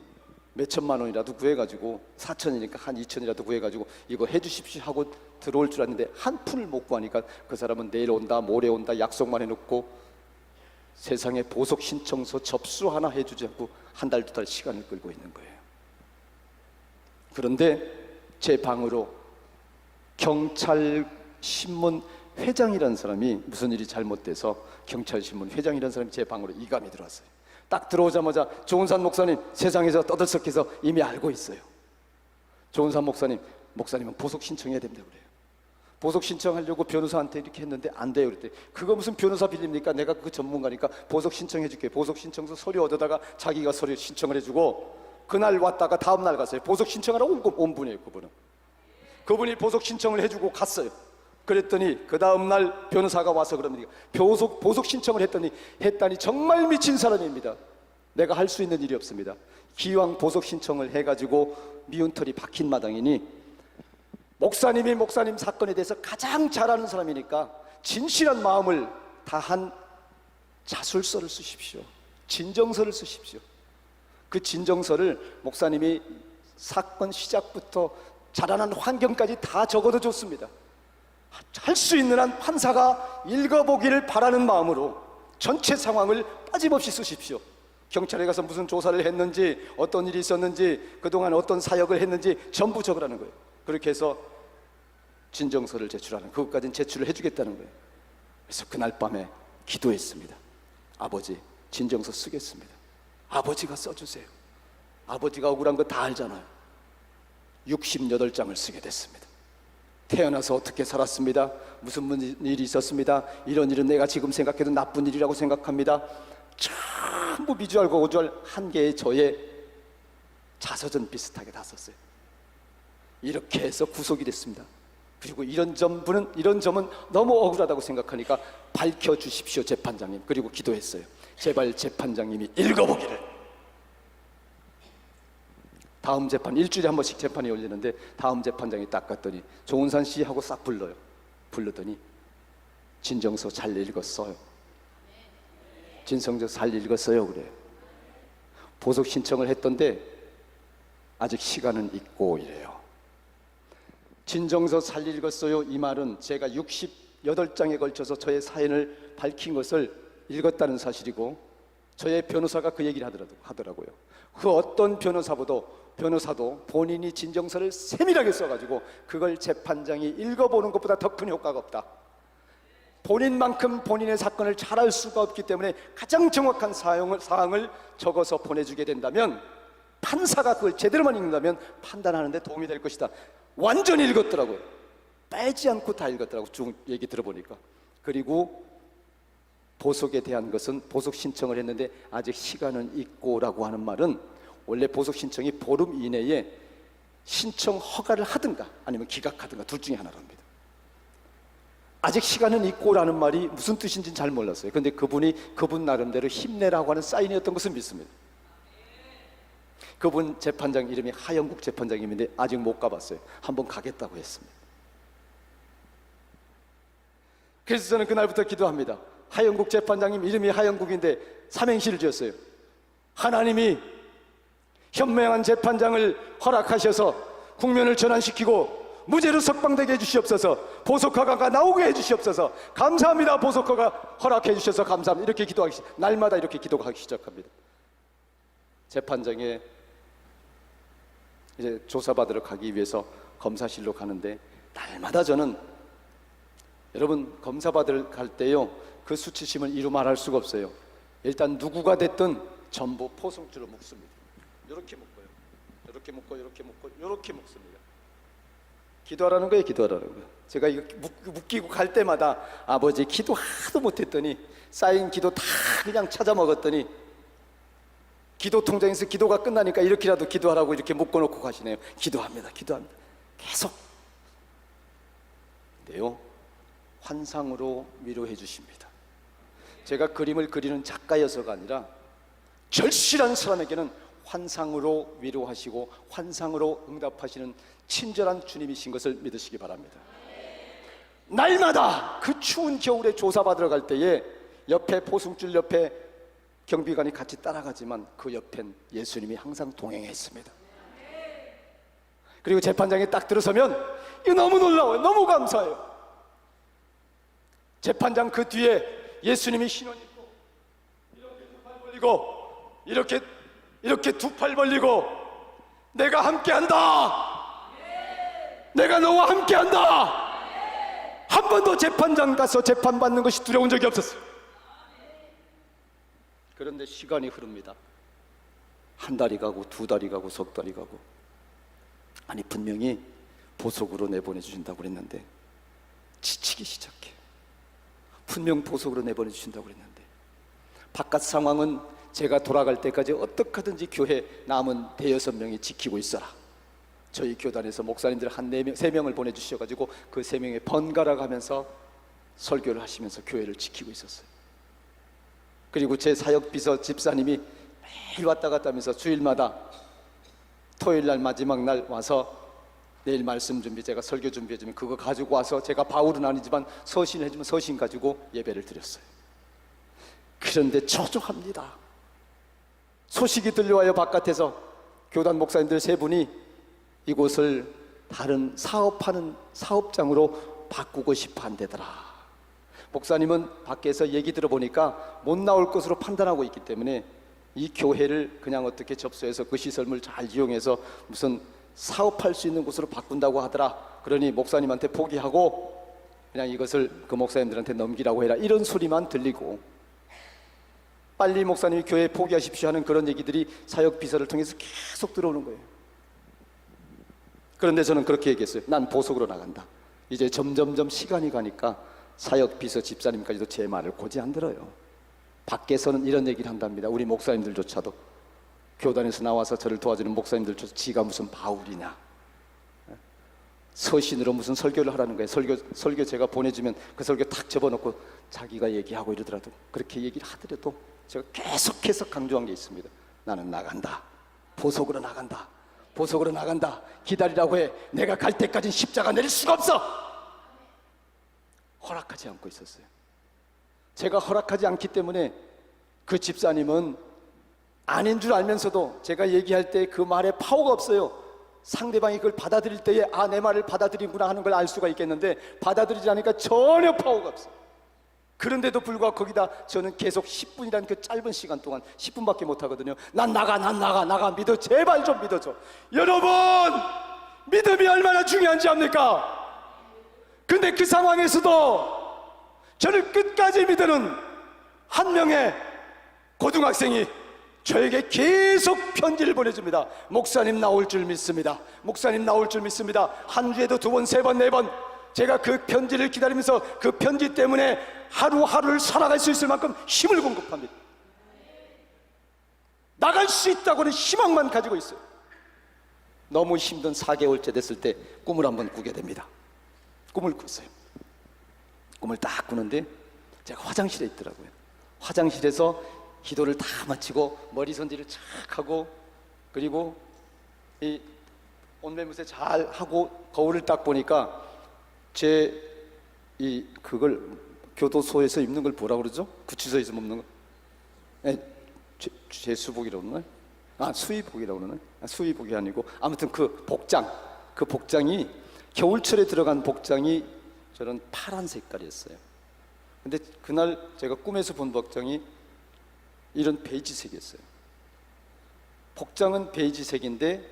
몇 천만 원이라도 구해가지고, 4천이니까 한 2천이라도 구해가지고 이거 해주십시오 하고 들어올 줄 알았는데 한 푼을 못 구하니까 그 사람은 내일 온다 모레 온다 약속만 해놓고 세상에 보석 신청서 접수 하나 해주지 않고 한 달 두 달 시간을 끌고 있는 거예요. 그런데 제 방으로 경찰신문 회장이라는 사람이, 무슨 일이 잘못돼서 경찰신문 회장이라는 사람이 제 방으로 이감이 들어왔어요. 딱 들어오자마자 조은산 목사님 세상에서 떠들썩해서 이미 알고 있어요. 조은산 목사님은 보석 신청해야 된다고 그래요. 보석 신청하려고 변호사한테 이렇게 했는데 안 돼요. 그랬더니 그거 무슨 변호사 빌립니까? 내가 그 전문가니까 보석 신청해 줄게. 보석 신청서 서류 얻어다가 자기가 서류 신청을 해주고, 그날 왔다가 다음 날 갔어요. 보석 신청하라고 온 분이에요. 그분이 보석 신청을 해주고 갔어요. 그랬더니 그 다음 날 변호사가 와서 그럽니다. 보석 신청을 했더니 정말 미친 사람입니다. 내가 할 수 있는 일이 없습니다. 기왕 보석 신청을 해가지고 미운털이 박힌 마당이니, 목사님 사건에 대해서 가장 잘 아는 사람이니까 진실한 마음을 다한 자술서를 쓰십시오. 진정서를 쓰십시오. 그 진정서를 목사님이 사건 시작부터 자라난 환경까지 다 적어도 좋습니다. 할 수 있는 한 판사가 읽어보기를 바라는 마음으로 전체 상황을 빠짐없이 쓰십시오. 경찰에 가서 무슨 조사를 했는지, 어떤 일이 있었는지, 그동안 어떤 사역을 했는지 전부 적으라는 거예요. 그렇게 해서 진정서를 제출하는, 그것까지는 제출을 해주겠다는 거예요. 그래서 그날 밤에 기도했습니다. 아버지, 진정서 쓰겠습니다. 아버지가 써주세요. 아버지가 억울한 거 다 알잖아요. 68장을 쓰게 됐습니다. 태어나서 어떻게 살았습니다. 무슨 일이 있었습니다. 이런 일은 내가 지금 생각해도 나쁜 일이라고 생각합니다. 전부 미주알과 오주알 한 개의 저의 자서전 비슷하게 다 썼어요. 이렇게 해서 구속이 됐습니다. 그리고 이런 점은 너무 억울하다고 생각하니까 밝혀주십시오 재판장님. 그리고 기도했어요. 제발 재판장님이 읽어보기를. 다음 재판, 일주일에 한 번씩 재판이 열리는데 다음 재판장이 딱 갔더니 조은산 씨 하고 싹 불러요. 부르더니 진정서 잘 읽었어요. 진정서 잘 읽었어요 그래요. 보석 신청을 했던데 아직 시간은 있고 이래요. 진정서 잘 읽었어요 이 말은 제가 68장에 걸쳐서 저의 사연을 밝힌 것을 읽었다는 사실이고, 저의 변호사가 그 얘기를 하더라고요. 그 어떤 변호사도 본인이 진정서를 세밀하게 써가지고 그걸 재판장이 읽어보는 것보다 더 큰 효과가 없다. 본인만큼 본인의 사건을 잘 알 수가 없기 때문에 가장 정확한 사항을 적어서 보내주게 된다면, 판사가 그걸 제대로만 읽는다면 판단하는 데 도움이 될 것이다. 완전히 읽었더라고요. 빼지 않고 다 읽었더라고요. 쭉 얘기 들어보니까. 그리고 보석에 대한 것은 보석 신청을 했는데 아직 시간은 있고 라고 하는 말은, 원래 보석 신청이 보름 이내에 신청 허가를 하든가 아니면 기각하든가 둘 중에 하나랍니다. 아직 시간은 있고 라는 말이 무슨 뜻인지는 잘 몰랐어요. 그런데 그분 나름대로 힘내라고 하는 사인이었던 것은 믿습니다. 그분 재판장 이름이 하영국 재판장님인데 아직 못 가봤어요. 한번 가겠다고 했습니다. 그래서 저는 그날부터 기도합니다. 하영국 재판장님, 이름이 하영국인데 삼행시를 지었어요. 하나님이 현명한 재판장을 허락하셔서 국면을 전환시키고 무죄로 석방되게 해주시옵소서. 보석허가가 나오게 해주시옵소서. 감사합니다. 보석허가 허락해 주셔서 감사합니다. 이렇게 기도하기, 날마다 이렇게 기도하기 시작합니다. 재판장에 이제 조사받으러 가기 위해서 검사실로 가는데, 날마다 저는, 여러분 검사받으러 갈 때요, 그 수치심을 이루 말할 수가 없어요. 일단 누구가 됐든 전부 포승줄로 묶습니다. 이렇게 묶어요. 이렇게 묶고, 이렇게 묶고, 이렇게 묶습니다. 기도하라는 거예요. 기도하라는 거예요. 제가 이거 묶이고 갈 때마다, 아버지 기도 하도 못했더니 쌓인 기도 다 그냥 찾아 먹었더니 기도 통장에서 기도가 끝나니까 이렇게라도 기도하라고 이렇게 묶어놓고 가시네요. 기도합니다. 기도합니다. 계속. 근데요, 환상으로 위로해 주십니다. 제가 그림을 그리는 작가여서가 아니라 절실한 사람에게는 환상으로 위로하시고 환상으로 응답하시는 친절한 주님이신 것을 믿으시기 바랍니다. 날마다 그 추운 겨울에 조사받으러 갈 때에 옆에 포승줄 옆에 경비관이 같이 따라가지만 그 옆엔 예수님이 항상 동행했습니다. 그리고 재판장에 딱 들어서면 이거 너무 놀라워요. 너무 감사해요. 재판장 그 뒤에 예수님이 신원 입고 이렇게 두 팔 벌리고 이렇게 두 팔 벌리고 내가 함께한다. 내가 너와 함께한다. 한 번도 재판장 가서 재판받는 것이 두려운 적이 없었어요. 그런데 시간이 흐릅니다. 한 달이 가고 두 달이 가고 석 달이 가고, 아니 분명히 보석으로 내보내주신다고 그랬는데 지치기 시작해. 분명 보석으로 내보내주신다고 그랬는데 바깥 상황은 제가 돌아갈 때까지 어떻게 하든지 교회 남은 대여섯 명이 지키고 있어라. 저희 교단에서 목사님들 한 3명을 보내주셔가지고 그 3명이 번갈아 가면서 설교를 하시면서 교회를 지키고 있었어요. 그리고 제 사역비서 집사님이 매일 왔다 갔다 하면서 주일마다 토요일날 마지막 날 와서 내일 말씀 준비, 제가 설교 준비해주면 그거 가지고 와서 제가 바울은 아니지만 서신을 해주면 서신 가지고 예배를 드렸어요. 그런데 초조합니다. 소식이 들려와요. 바깥에서 교단 목사님들 3분이 이곳을 다른 사업하는 사업장으로 바꾸고 싶어 한대더라. 목사님은 밖에서 얘기 들어보니까 못 나올 것으로 판단하고 있기 때문에 이 교회를 그냥 어떻게 접수해서 그 시설물 잘 이용해서 무슨 사업할 수 있는 곳으로 바꾼다고 하더라. 그러니 목사님한테 포기하고 그냥 이것을 그 목사님들한테 넘기라고 해라. 이런 소리만 들리고, 빨리 목사님이 교회 포기하십시오 하는 그런 얘기들이 사역 비서를 통해서 계속 들어오는 거예요. 그런데 저는 그렇게 얘기했어요. 난 보석으로 나간다. 이제 점점점 시간이 가니까 사역 비서 집사님까지도 제 말을 고지 안 들어요. 밖에서는 이런 얘기를 한답니다. 우리 목사님들조차도, 교단에서 나와서 저를 도와주는 목사님들조차 지가 무슨 바울이냐, 서신으로 무슨 설교를 하라는 거예요. 설교 제가 보내주면 그 설교 탁 접어놓고 자기가 얘기하고 이러더라도, 그렇게 얘기를 하더라도 제가 계속해서 강조한 게 있습니다. 나는 나간다. 보석으로 나간다. 보석으로 나간다. 기다리라고 해. 내가 갈 때까지는 십자가 내릴 수가 없어. 허락하지 않고 있었어요. 제가 허락하지 않기 때문에 그 집사님은 아닌 줄 알면서도 제가 얘기할 때 그 말에 파워가 없어요. 상대방이 그걸 받아들일 때에 내 말을 받아들이구나 하는 걸 알 수가 있겠는데 받아들이지 않으니까 전혀 파워가 없어요. 그런데도 불구하고 거기다 저는 계속 10분이라는 그 짧은 시간 동안, 10분밖에 못 하거든요. 난 나가 믿어. 제발 좀 믿어줘. 여러분, 믿음이 얼마나 중요한지 압니까? 근데 그 상황에서도 저를 끝까지 믿는 한 명의 고등학생이 저에게 계속 편지를 보내줍니다. 목사님 나올 줄 믿습니다. 목사님 나올 줄 믿습니다. 한 주에도 2번, 3번, 4번 제가 그 편지를 기다리면서 그 편지 때문에 하루하루를 살아갈 수 있을 만큼 힘을 공급합니다. 나갈 수 있다고는 희망만 가지고 있어요. 너무 힘든 4개월째 됐을 때 꿈을 한번 꾸게 됩니다. 꿈을 꿨어요. 꿈을 딱 꾸는데 제가 화장실에 있더라고요. 화장실에서 기도를 다 마치고 머리 손질을 착 하고, 그리고 이 옷매무새 잘 하고 거울을 딱 보니까 그걸 교도소에서 입는 걸 뭐라 그러죠? 구치소에서 입는 거? 제수복이라고 그러나요? 수의복이라고 그러나요? 수의복이 아니고 아무튼 그 복장이 겨울철에 들어간 복장이 저런 파란 색깔이었어요. 근데 그날 제가 꿈에서 본 복장이 이런 베이지색이었어요. 복장은 베이지색인데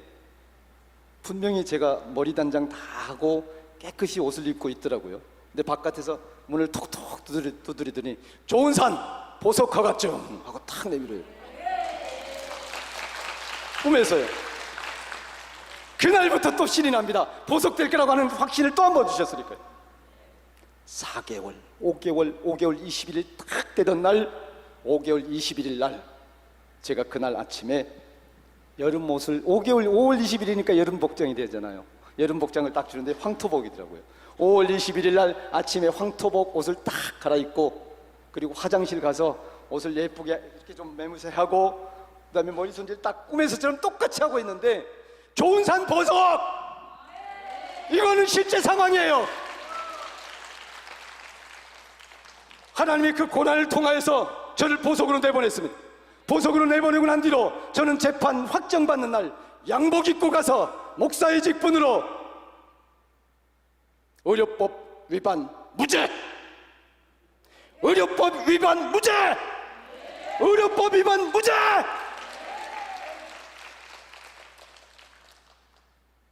분명히 제가 머리 단장 다 하고 깨끗이 옷을 입고 있더라고요. 근데 바깥에서 문을 톡톡 두드리더니 조은산 보석 허가 좀 하고 탁 내밀어요. 꿈에서요. 그날부터 또 신이 납니다. 보석될 거라고 하는 확신을 또 한 번 주셨으니까요. 4개월, 5개월 21일 딱 되던 날, 5개월 21일 날 제가 그날 아침에 여름 옷을 5월 20일이니까 여름 복장이 되잖아요. 여름 복장을 딱 주는데 황토복이더라고요. 5월 21일 날 아침에 황토복 옷을 딱 갈아입고 그리고 화장실 가서 옷을 예쁘게 이렇게 좀 매무새하고 그다음에 머리 손질 딱 꿈에서처럼 똑같이 하고 있는데 조은산 보석! 이거는 실제 상황이에요. 하나님이 그 고난을 통하여서 저를 보석으로 내보냈습니다. 보석으로 내보내고 난 뒤로 저는 재판 확정받는 날 양복 입고 가서 목사의 직분으로 의료법 위반 무죄! 의료법 위반 무죄! 의료법 위반 무죄!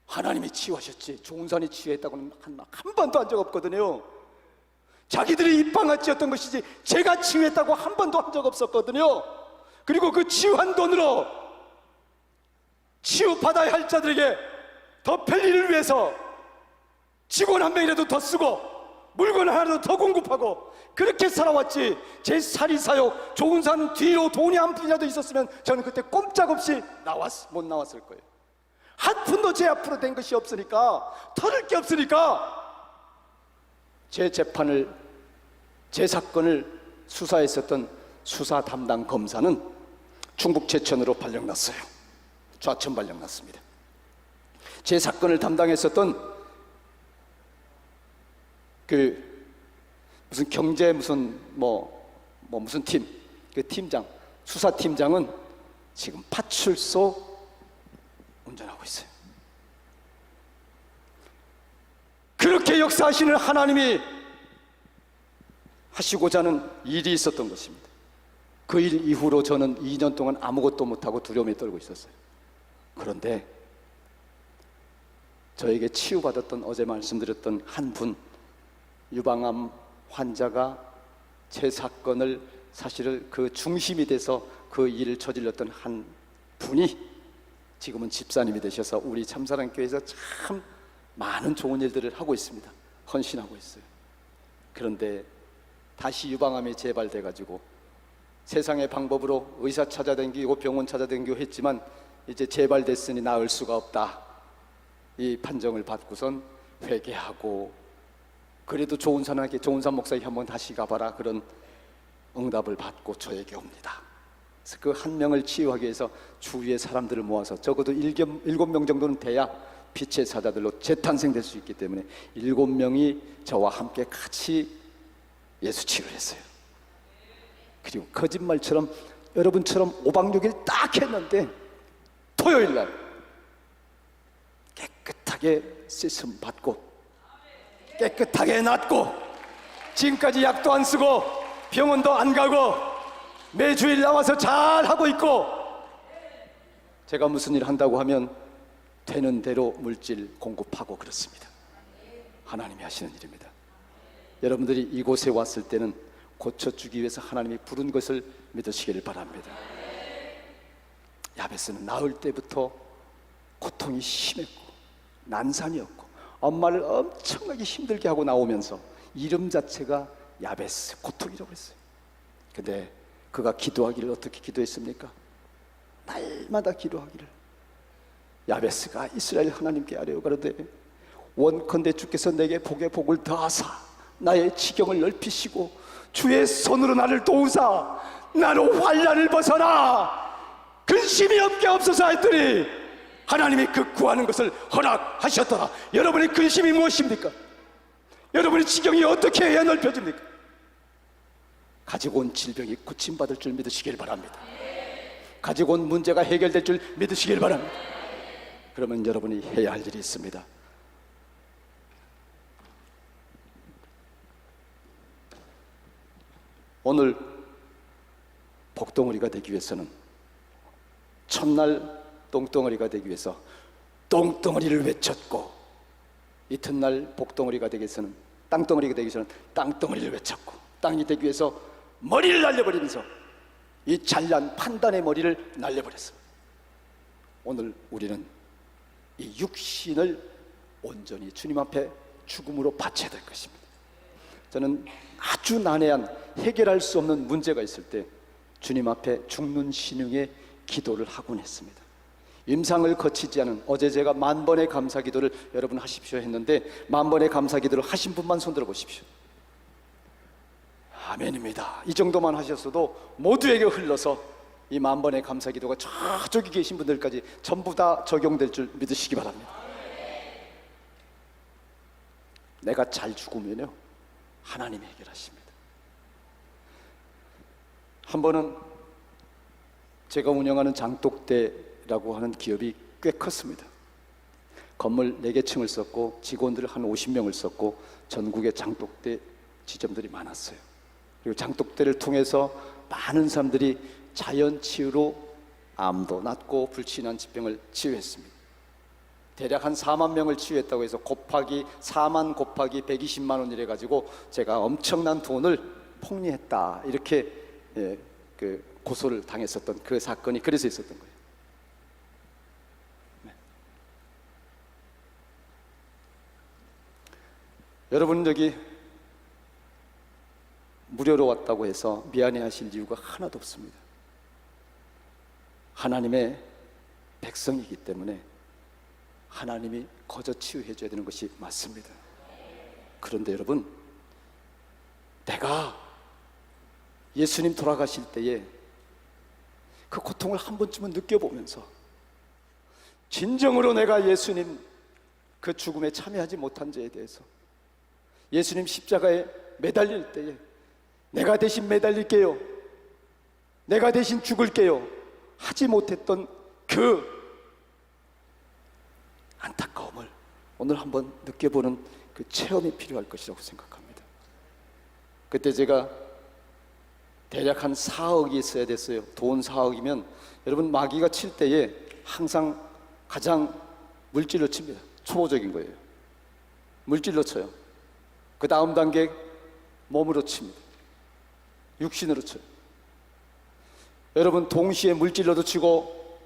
하나님이 치유하셨지 조은산이 치유했다고는 한 번도 한 적 없거든요. 자기들이 입방아찌였던 것이지 제가 치유했다고 한 번도 한 적 없었거든요. 그리고 그 치유한 돈으로 치유받아야 할 자들에게 더 편리를 위해서 직원 한 명이라도 더 쓰고 물건 하나라도 더 공급하고 그렇게 살아왔지. 제 사리사욕 조은산 뒤로 돈이 한 푼이라도 있었으면 저는 그때 꼼짝없이 못 나왔을 거예요. 한 푼도 제 앞으로 된 것이 없으니까, 털을 게 없으니까 제 재판을, 제 사건을 수사했었던 수사 담당 검사는 중북 제천으로 발령났어요. 좌천 발령났습니다. 제 사건을 담당했었던 그 무슨 경제 무슨 무슨 팀, 그 팀장, 수사팀장은 지금 파출소 운전하고 있어요. 그렇게 역사하시는 하나님이 하시고자 하는 일이 있었던 것입니다. 그 일 이후로 저는 2년 동안 아무것도 못하고 두려움에 떨고 있었어요. 그런데 저에게 치유받았던, 어제 말씀드렸던 한 분, 유방암 환자가 제 사건을 사실은 그 중심이 돼서 그 일을 저질렀던 한 분이 지금은 집사님이 되셔서 우리 참사랑교회에서 참 많은 좋은 일들을 하고 있습니다. 헌신하고 있어요. 그런데 다시 유방암이 재발돼가지고 세상의 방법으로 의사 찾아다니고 병원 찾아다니고 했지만 이제 재발됐으니 나을 수가 없다, 이 판정을 받고선 회개하고, 그래도 조은산 목사에게 한번 다시 가봐라, 그런 응답을 받고 저에게 옵니다. 그래서 그 한 명을 치유하기 위해서 주위의 사람들을 모아서 적어도 7명 정도는 돼야 빛의 사자들로 재탄생될 수 있기 때문에 7명이 저와 함께 같이 예수 치유를 했어요. 그리고 거짓말처럼 여러분처럼 5박 6일 딱 했는데 토요일 날 깨끗하게 씻음 받고 깨끗하게 낫고 지금까지 약도 안 쓰고 병원도 안 가고 매주일 나와서 잘 하고 있고, 제가 무슨 일 한다고 하면 되는 대로 물질 공급하고 그렇습니다. 하나님이 하시는 일입니다. 여러분들이 이곳에 왔을 때는 고쳐주기 위해서 하나님이 부른 것을 믿으시기를 바랍니다. 야베스는 나을 때부터 고통이 심했고 난산이었고 엄마를 엄청나게 힘들게 하고 나오면서 이름 자체가 야베스, 고통이라고 했어요. 근데 그가 기도하기를 어떻게 기도했습니까? 날마다 기도하기를, 야베스가 이스라엘 하나님께 아뢰어 가로되 원컨대 주께서 내게 복에 복을 더하사 나의 지경을 넓히시고 주의 손으로 나를 도우사 나로 환난을 벗어나 근심이 없게 없어서 했더니 하나님이 그 구하는 것을 허락하셨더라. 여러분의 근심이 무엇입니까? 여러분의 지경이 어떻게 해야 넓혀집니까? 가지고 온 질병이 고침받을 줄 믿으시길 바랍니다. 가지고 온 문제가 해결될 줄 믿으시길 바랍니다. 그러면 여러분이 해야 할 일이 있습니다. 오늘 복덩어리가 되기 위해서는, 첫날 똥덩어리가 되기 위해서 똥덩어리를 외쳤고, 이튿날 복덩어리가 되기 위해서는, 땅덩어리가 되기 위해서는 땅덩어리를 외쳤고, 땅이 되기 위해서 머리를 날려버리면서 이 잘난 판단의 머리를 날려버렸어. 오늘 우리는 이 육신을 온전히 주님 앞에 죽음으로 바쳐야 될 것입니다. 저는 아주 난해한, 해결할 수 없는 문제가 있을 때 주님 앞에 죽는 신용의 기도를 하곤 했습니다. 임상을 거치지 않은, 어제 제가 10,000번의 감사 기도를 여러분 하십시오 했는데 10,000번의 감사 기도를 하신 분만 손 들어 보십시오. 아멘입니다. 이 정도만 하셨어도 모두에게 흘러서 이 10,000번의 감사 기도가 저쪽에 계신 분들까지 전부 다 적용될 줄 믿으시기 바랍니다. 내가 잘 죽으면요, 하나님이 해결하십니다. 한 번은 제가 운영하는 장독대라고 하는 기업이 꽤 컸습니다. 건물 4개 층을 썼고 직원들 한 50명을 썼고 전국에 장독대 지점들이 많았어요. 그리고 장독대를 통해서 많은 사람들이 자연치유로 암도 낫고 불치난疾병을 치유했습니다. 대략 한 4만 명을 치유했다고 해서 곱하기 4만 곱하기 120만 원 이래 가지고 제가 엄청난 돈을 폭리했다, 이렇게 고소를 당했었던 그 사건이 그래서 있었던 거예요. 네. 여러분, 여기 무료로 왔다고 해서 미안해하실 이유가 하나도 없습니다. 하나님의 백성이기 때문에 하나님이 거저 치유해 줘야 되는 것이 맞습니다. 그런데 여러분, 내가 예수님 돌아가실 때에 그 고통을 한 번쯤은 느껴보면서 진정으로 내가 예수님 그 죽음에 참여하지 못한 죄에 대해서, 예수님 십자가에 매달릴 때에 내가 대신 매달릴게요, 내가 대신 죽을게요 하지 못했던 그 안타까움을 오늘 한번 느껴보는 그 체험이 필요할 것이라고 생각합니다. 그때 제가 대략 한 4억이 있어야 됐어요. 돈 4억이면 여러분, 마귀가 칠 때에 항상 가장 물질로 칩니다. 초보적인 거예요. 물질로 쳐요. 그 다음 단계 몸으로 칩니다. 육신으로 쳐요. 여러분, 동시에 물질로도 치고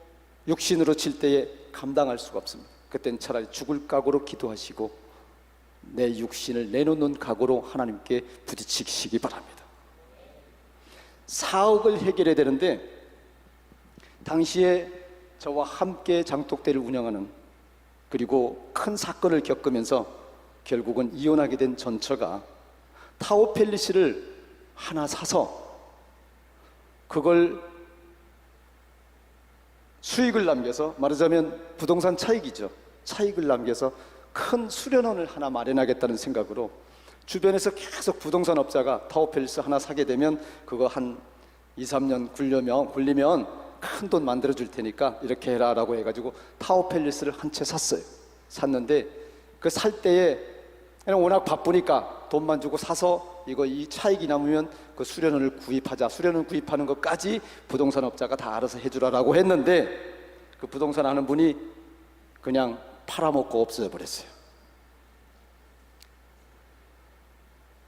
육신으로 칠 때에 감당할 수가 없습니다. 그땐 차라리 죽을 각오로 기도하시고 내 육신을 내놓는 각오로 하나님께 부딪히시기 바랍니다. 4억을 해결해야 되는데, 당시에 저와 함께 장독대를 운영하는, 그리고 큰 사건을 겪으면서 결국은 이혼하게 된 전처가 타워팰리스를 하나 사서 그걸 수익을 남겨서, 말하자면 부동산 차익이죠. 차익을 남겨서 큰 수련원을 하나 마련하겠다는 생각으로 주변에서 계속 부동산 업자가 타워팰리스 하나 사게 되면 그거 한 2, 3년 굴리면 큰 돈 만들어 줄 테니까 이렇게 해라 라고 해가지고 타워팰리스를 한 채 샀어요. 샀는데 그 살 때에 그냥 워낙 바쁘니까 돈만 주고 사서 이 차익이 남으면 그 수련원을 구입하자, 수련원 구입하는 것까지 부동산 업자가 다 알아서 해주라라고 했는데, 그 부동산 하는 분이 그냥 팔아먹고 없어져 버렸어요.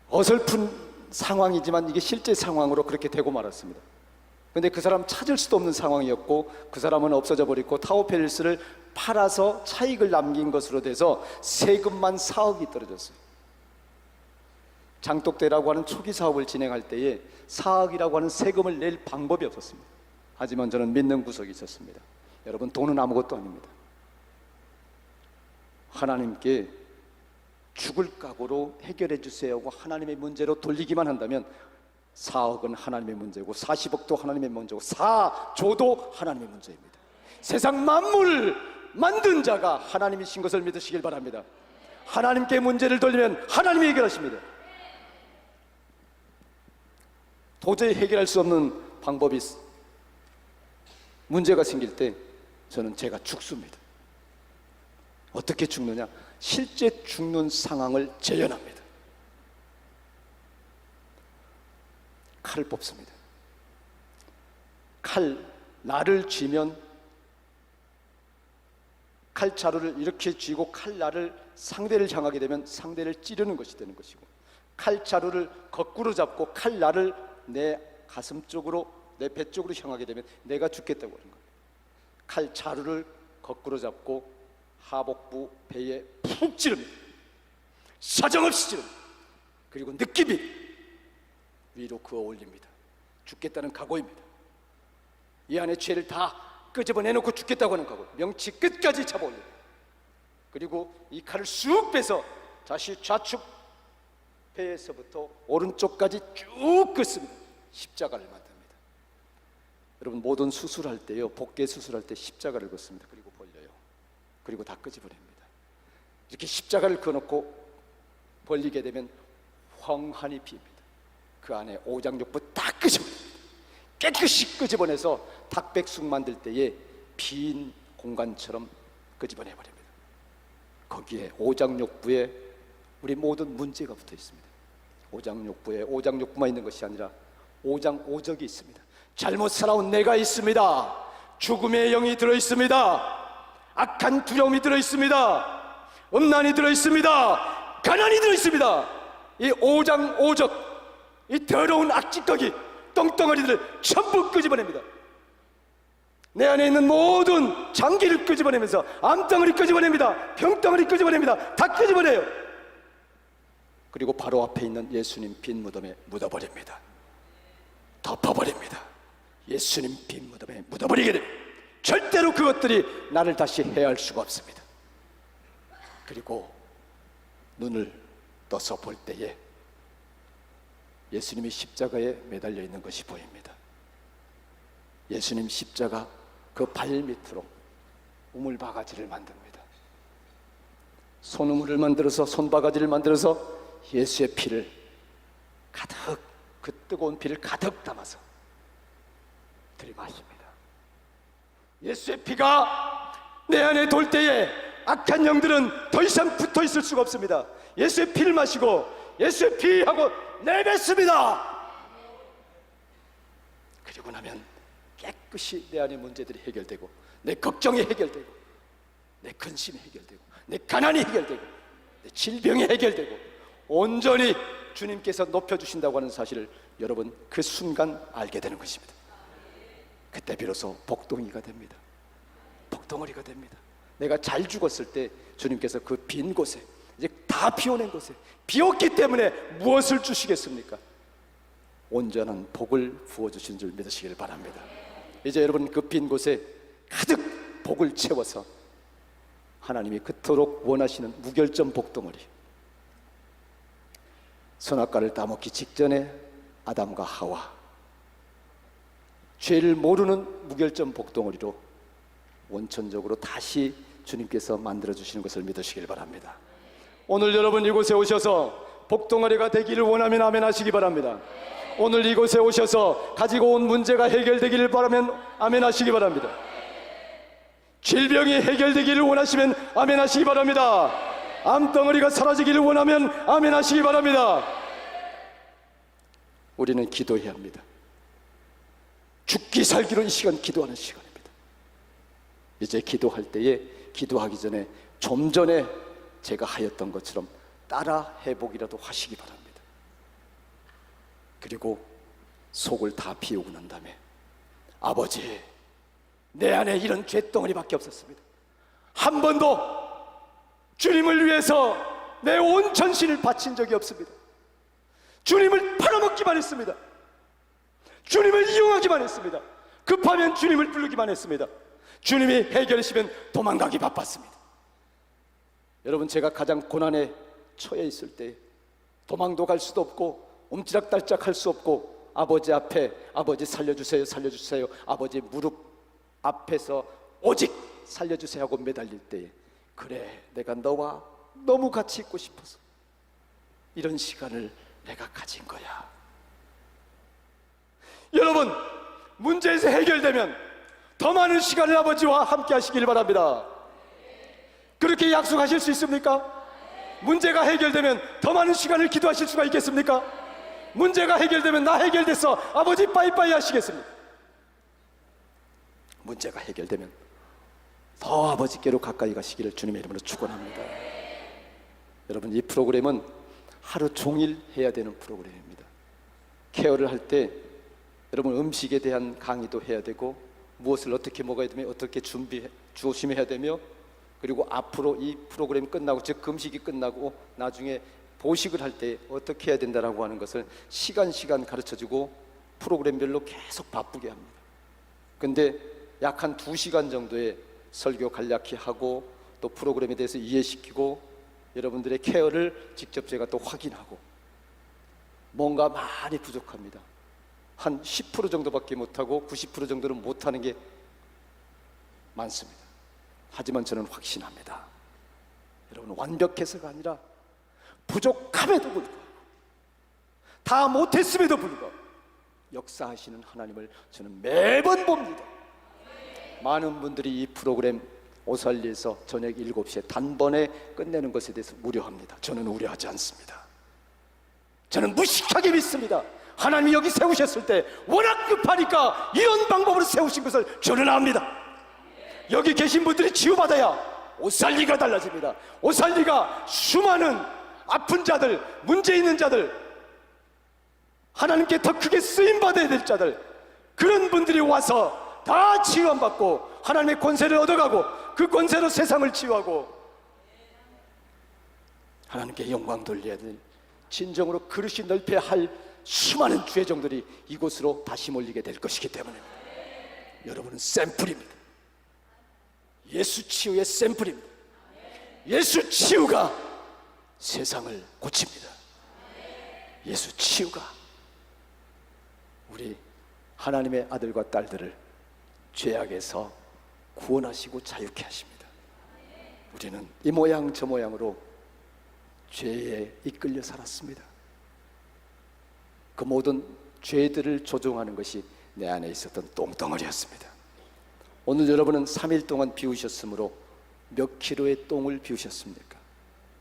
어설픈 상황이지만 이게 실제 상황으로 그렇게 되고 말았습니다. 근데 그 사람 찾을 수도 없는 상황이었고, 그 사람은 없어져 버리고 타워팰리스를 팔아서 차익을 남긴 것으로 돼서 세금만 4억이 떨어졌어요. 장독대라고 하는 초기 사업을 진행할 때에 4억이라고 하는 세금을 낼 방법이 없었습니다. 하지만 저는 믿는 구석이 있었습니다. 여러분, 돈은 아무것도 아닙니다. 하나님께 죽을 각오로 해결해 주세요 하고 하나님의 문제로 돌리기만 한다면 4억은 하나님의 문제고 40억도 하나님의 문제고 4조도 하나님의 문제입니다. 세상 만물을 만든 자가 하나님이신 것을 믿으시길 바랍니다. 하나님께 문제를 돌리면 하나님이 해결하십니다. 도저히 해결할 수 없는 방법이 문제가 생길 때 저는 제가 죽습니다. 어떻게 죽느냐? 실제 죽는 상황을 재현합니다. 칼을 뽑습니다. 칼날을 쥐면 칼자루를 이렇게 쥐고 칼날을 상대를 향하게 되면 상대를 찌르는 것이 되는 것이고, 칼자루를 거꾸로 잡고 칼날을 내 가슴 쪽으로, 내 배 쪽으로 향하게 되면 내가 죽겠다고 하는 거예요. 칼자루를 거꾸로 잡고 하복부 배에 푹 찌릅니다. 사정없이 찌릅니다. 그리고 느낌이 위로 그어 올립니다. 죽겠다는 각오입니다. 이 안에 죄를 다 끄집어내놓고 죽겠다고 하는 각오, 명치 끝까지 잡아올립니다. 그리고 이 칼을 쑥 빼서 다시 좌측 배에서부터 오른쪽까지 쭉 긋습니다. 십자가를 만듭니다. 여러분, 모든 수술할 때요, 복개 수술할 때 십자가를 긋습니다. 그리고 벌려요. 그리고 다 끄집어냅니다. 이렇게 십자가를 그어놓고 벌리게 되면 황환이 비입니다. 그 안에 오장육부 다 끄집어냅니다. 깨끗이 끄집어내서 닭백숙 만들 때에 빈 공간처럼 끄집어내버립니다. 거기에 오장육부에 우리 모든 문제가 붙어 있습니다. 오장육부에 오장육부만 있는 것이 아니라 오장오적이 있습니다. 잘못 살아온 내가 있습니다. 죽음의 영이 들어있습니다. 악한 두려움이 들어있습니다. 음란이 들어있습니다. 가난이 들어있습니다. 이 오장오적, 이 더러운 악취거기, 똥덩어리들을 전부 끄집어냅니다. 내 안에 있는 모든 장기를 끄집어내면서 암덩어리 끄집어냅니다. 병덩어리 끄집어냅니다. 다 끄집어내요. 그리고 바로 앞에 있는 예수님 빈 무덤에 묻어버립니다. 덮어버립니다. 예수님 빈 무덤에 묻어버리게 됩니다. 절대로 그것들이 나를 다시 해할 수가 없습니다. 그리고 눈을 떠서 볼 때에 예수님이 십자가에 매달려 있는 것이 보입니다. 예수님 십자가 그 발밑으로 우물바가지를 만듭니다. 손우물을 만들어서, 손바가지를 만들어서 예수의 피를 가득, 그 뜨거운 피를 가득 담아서 들이마십니다. 예수의 피가 내 안에 돌 때에 악한 영들은 더 이상 붙어 있을 수가 없습니다. 예수의 피를 마시고 예수의 피하고 내뱉습니다. 그리고 나면 깨끗이 내 안의 문제들이 해결되고, 내 걱정이 해결되고, 내 근심이 해결되고, 내 가난이 해결되고, 내 질병이 해결되고, 온전히 주님께서 높여주신다고 하는 사실을 여러분 그 순간 알게 되는 것입니다. 그때 비로소 복덩이가 됩니다. 복덩어리가 됩니다. 내가 잘 죽었을 때 주님께서 그 빈 곳에, 이제 다 비워낸 곳에, 비웠기 때문에 무엇을 주시겠습니까? 온전한 복을 부어주신 줄 믿으시길 바랍니다. 이제 여러분 그 빈 곳에 가득 복을 채워서 하나님이 그토록 원하시는 무결점 복덩어리, 선악과를 따먹기 직전에 아담과 하와, 죄를 모르는 무결점 복덩어리로 원천적으로 다시 주님께서 만들어주시는 것을 믿으시길 바랍니다. 오늘 여러분 이곳에 오셔서 복덩어리가 되기를 원하면 아멘 하시기 바랍니다. 오늘 이곳에 오셔서 가지고 온 문제가 해결되기를 바라면 아멘 하시기 바랍니다. 질병이 해결되기를 원하시면 아멘 하시기 바랍니다. 암덩어리가 사라지기를 원하면 아멘 하시기 바랍니다. 우리는 기도해야 합니다. 죽기 살기로 이 시간 기도하는 시간입니다. 이제 기도할 때에 기도하기 전에 좀 전에 제가 하였던 것처럼 따라 해보기라도 하시기 바랍니다. 그리고 속을 다 비우고 난 다음에, 아버지, 내 안에 이런 죄덩어리밖에 없었습니다. 한 번도 주님을 위해서 내 온 전신을 바친 적이 없습니다. 주님을 팔아먹기만 했습니다. 주님을 이용하기만 했습니다. 급하면 주님을 부르기만 했습니다. 주님이 해결하시면 도망가기 바빴습니다. 여러분, 제가 가장 고난에 처해 있을 때 도망도 갈 수도 없고 옴지락달짝 할 수 없고 아버지 앞에, 아버지 살려주세요, 살려주세요, 아버지 무릎 앞에서 오직 살려주세요 하고 매달릴 때에, 그래, 내가 너와 너무 같이 있고 싶어서 이런 시간을 내가 가진 거야. 여러분, 문제에서 해결되면 더 많은 시간을 아버지와 함께 하시길 바랍니다. 그렇게 약속하실 수 있습니까? 문제가 해결되면 더 많은 시간을 기도하실 수가 있겠습니까? 문제가 해결되면 나 해결됐어, 아버지 빠이빠이 하시겠습니까? 문제가 해결되면 더 아버지께로 가까이 가시기를 주님의 이름으로 축원합니다. 여러분, 이 프로그램은 하루 종일 해야 되는 프로그램입니다. 케어를 할 때 여러분, 음식에 대한 강의도 해야 되고, 무엇을 어떻게 먹어야 되며 어떻게 조심해야 되며, 그리고 앞으로 이 프로그램 끝나고, 즉 금식이 끝나고 나중에 보식을 할 때 어떻게 해야 된다라고 하는 것을 시간 가르쳐주고 프로그램별로 계속 바쁘게 합니다. 근데 약 한 2시간 정도의 설교 간략히 하고 또 프로그램에 대해서 이해시키고 여러분들의 케어를 직접 제가 또 확인하고, 뭔가 많이 부족합니다. 한 10% 정도밖에 못하고 90% 정도는 못하는 게 많습니다. 하지만 저는 확신합니다. 여러분, 완벽해서가 아니라 부족함에도 불구하고, 다 못했음에도 불구하고 역사하시는 하나님을 저는 매번 봅니다. 많은 분들이 이 프로그램 오살리에서 저녁 7시에 단번에 끝내는 것에 대해서 우려합니다. 저는 우려하지 않습니다. 저는 무식하게 믿습니다. 하나님이 여기 세우셨을 때 워낙 급하니까 이런 방법으로 세우신 것을 저는 압니다. 여기 계신 분들이 치유받아야 오살리가 달라집니다. 오살리가 수많은 아픈 자들, 문제 있는 자들, 하나님께 더 크게 쓰임받아야 될 자들, 그런 분들이 와서 다 치유받고 하나님의 권세를 얻어가고 그 권세로 세상을 치유하고 하나님께 영광 돌려야 될, 진정으로 그릇이 넓혀야 할 수많은 죄종들이 이곳으로 다시 몰리게 될 것이기 때문에 여러분은 샘플입니다. 예수 치유의 샘플입니다. 예수 치유가 세상을 고칩니다. 예수 치유가 우리 하나님의 아들과 딸들을 죄악에서 구원하시고 자유케 하십니다. 우리는 이 모양 저 모양으로 죄에 이끌려 살았습니다. 그 모든 죄들을 조종하는 것이 내 안에 있었던 똥덩어리였습니다. 오늘 여러분은 3일 동안 비우셨으므로 몇 킬로의 똥을 비우셨습니까?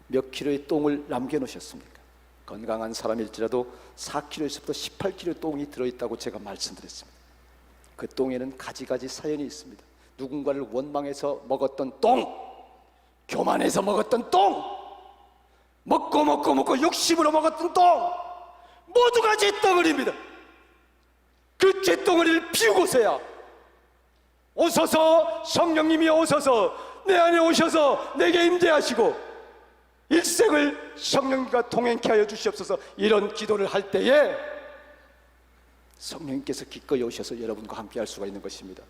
몇 킬로의 똥을 남겨놓으셨습니까? 건강한 사람일지라도 4킬로에서부터 18킬로의 똥이 들어있다고 제가 말씀드렸습니다. 그 똥에는 가지가지 사연이 있습니다. 누군가를 원망해서 먹었던 똥, 교만해서 먹었던 똥, 먹고 욕심으로 먹었던 똥, 모두가 죄덩어리입니다. 그 죄덩어리를 비우고서야 오소서, 성령님이 오소서 내 안에 오셔서 내게 임재하시고 일생을 성령님과 동행케 하여 주시옵소서, 이런 기도를 할 때에 성령님께서 기꺼이 오셔서 여러분과 함께 할 수가 있는 것입니다.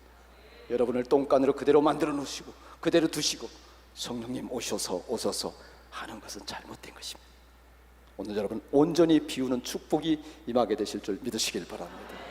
여러분을 똥간으로 그대로 만들어 놓으시고 그대로 두시고 성령님 오셔서 하는 것은 잘못된 것입니다. 오늘 여러분 온전히 비우는 축복이 임하게 되실 줄 믿으시길 바랍니다.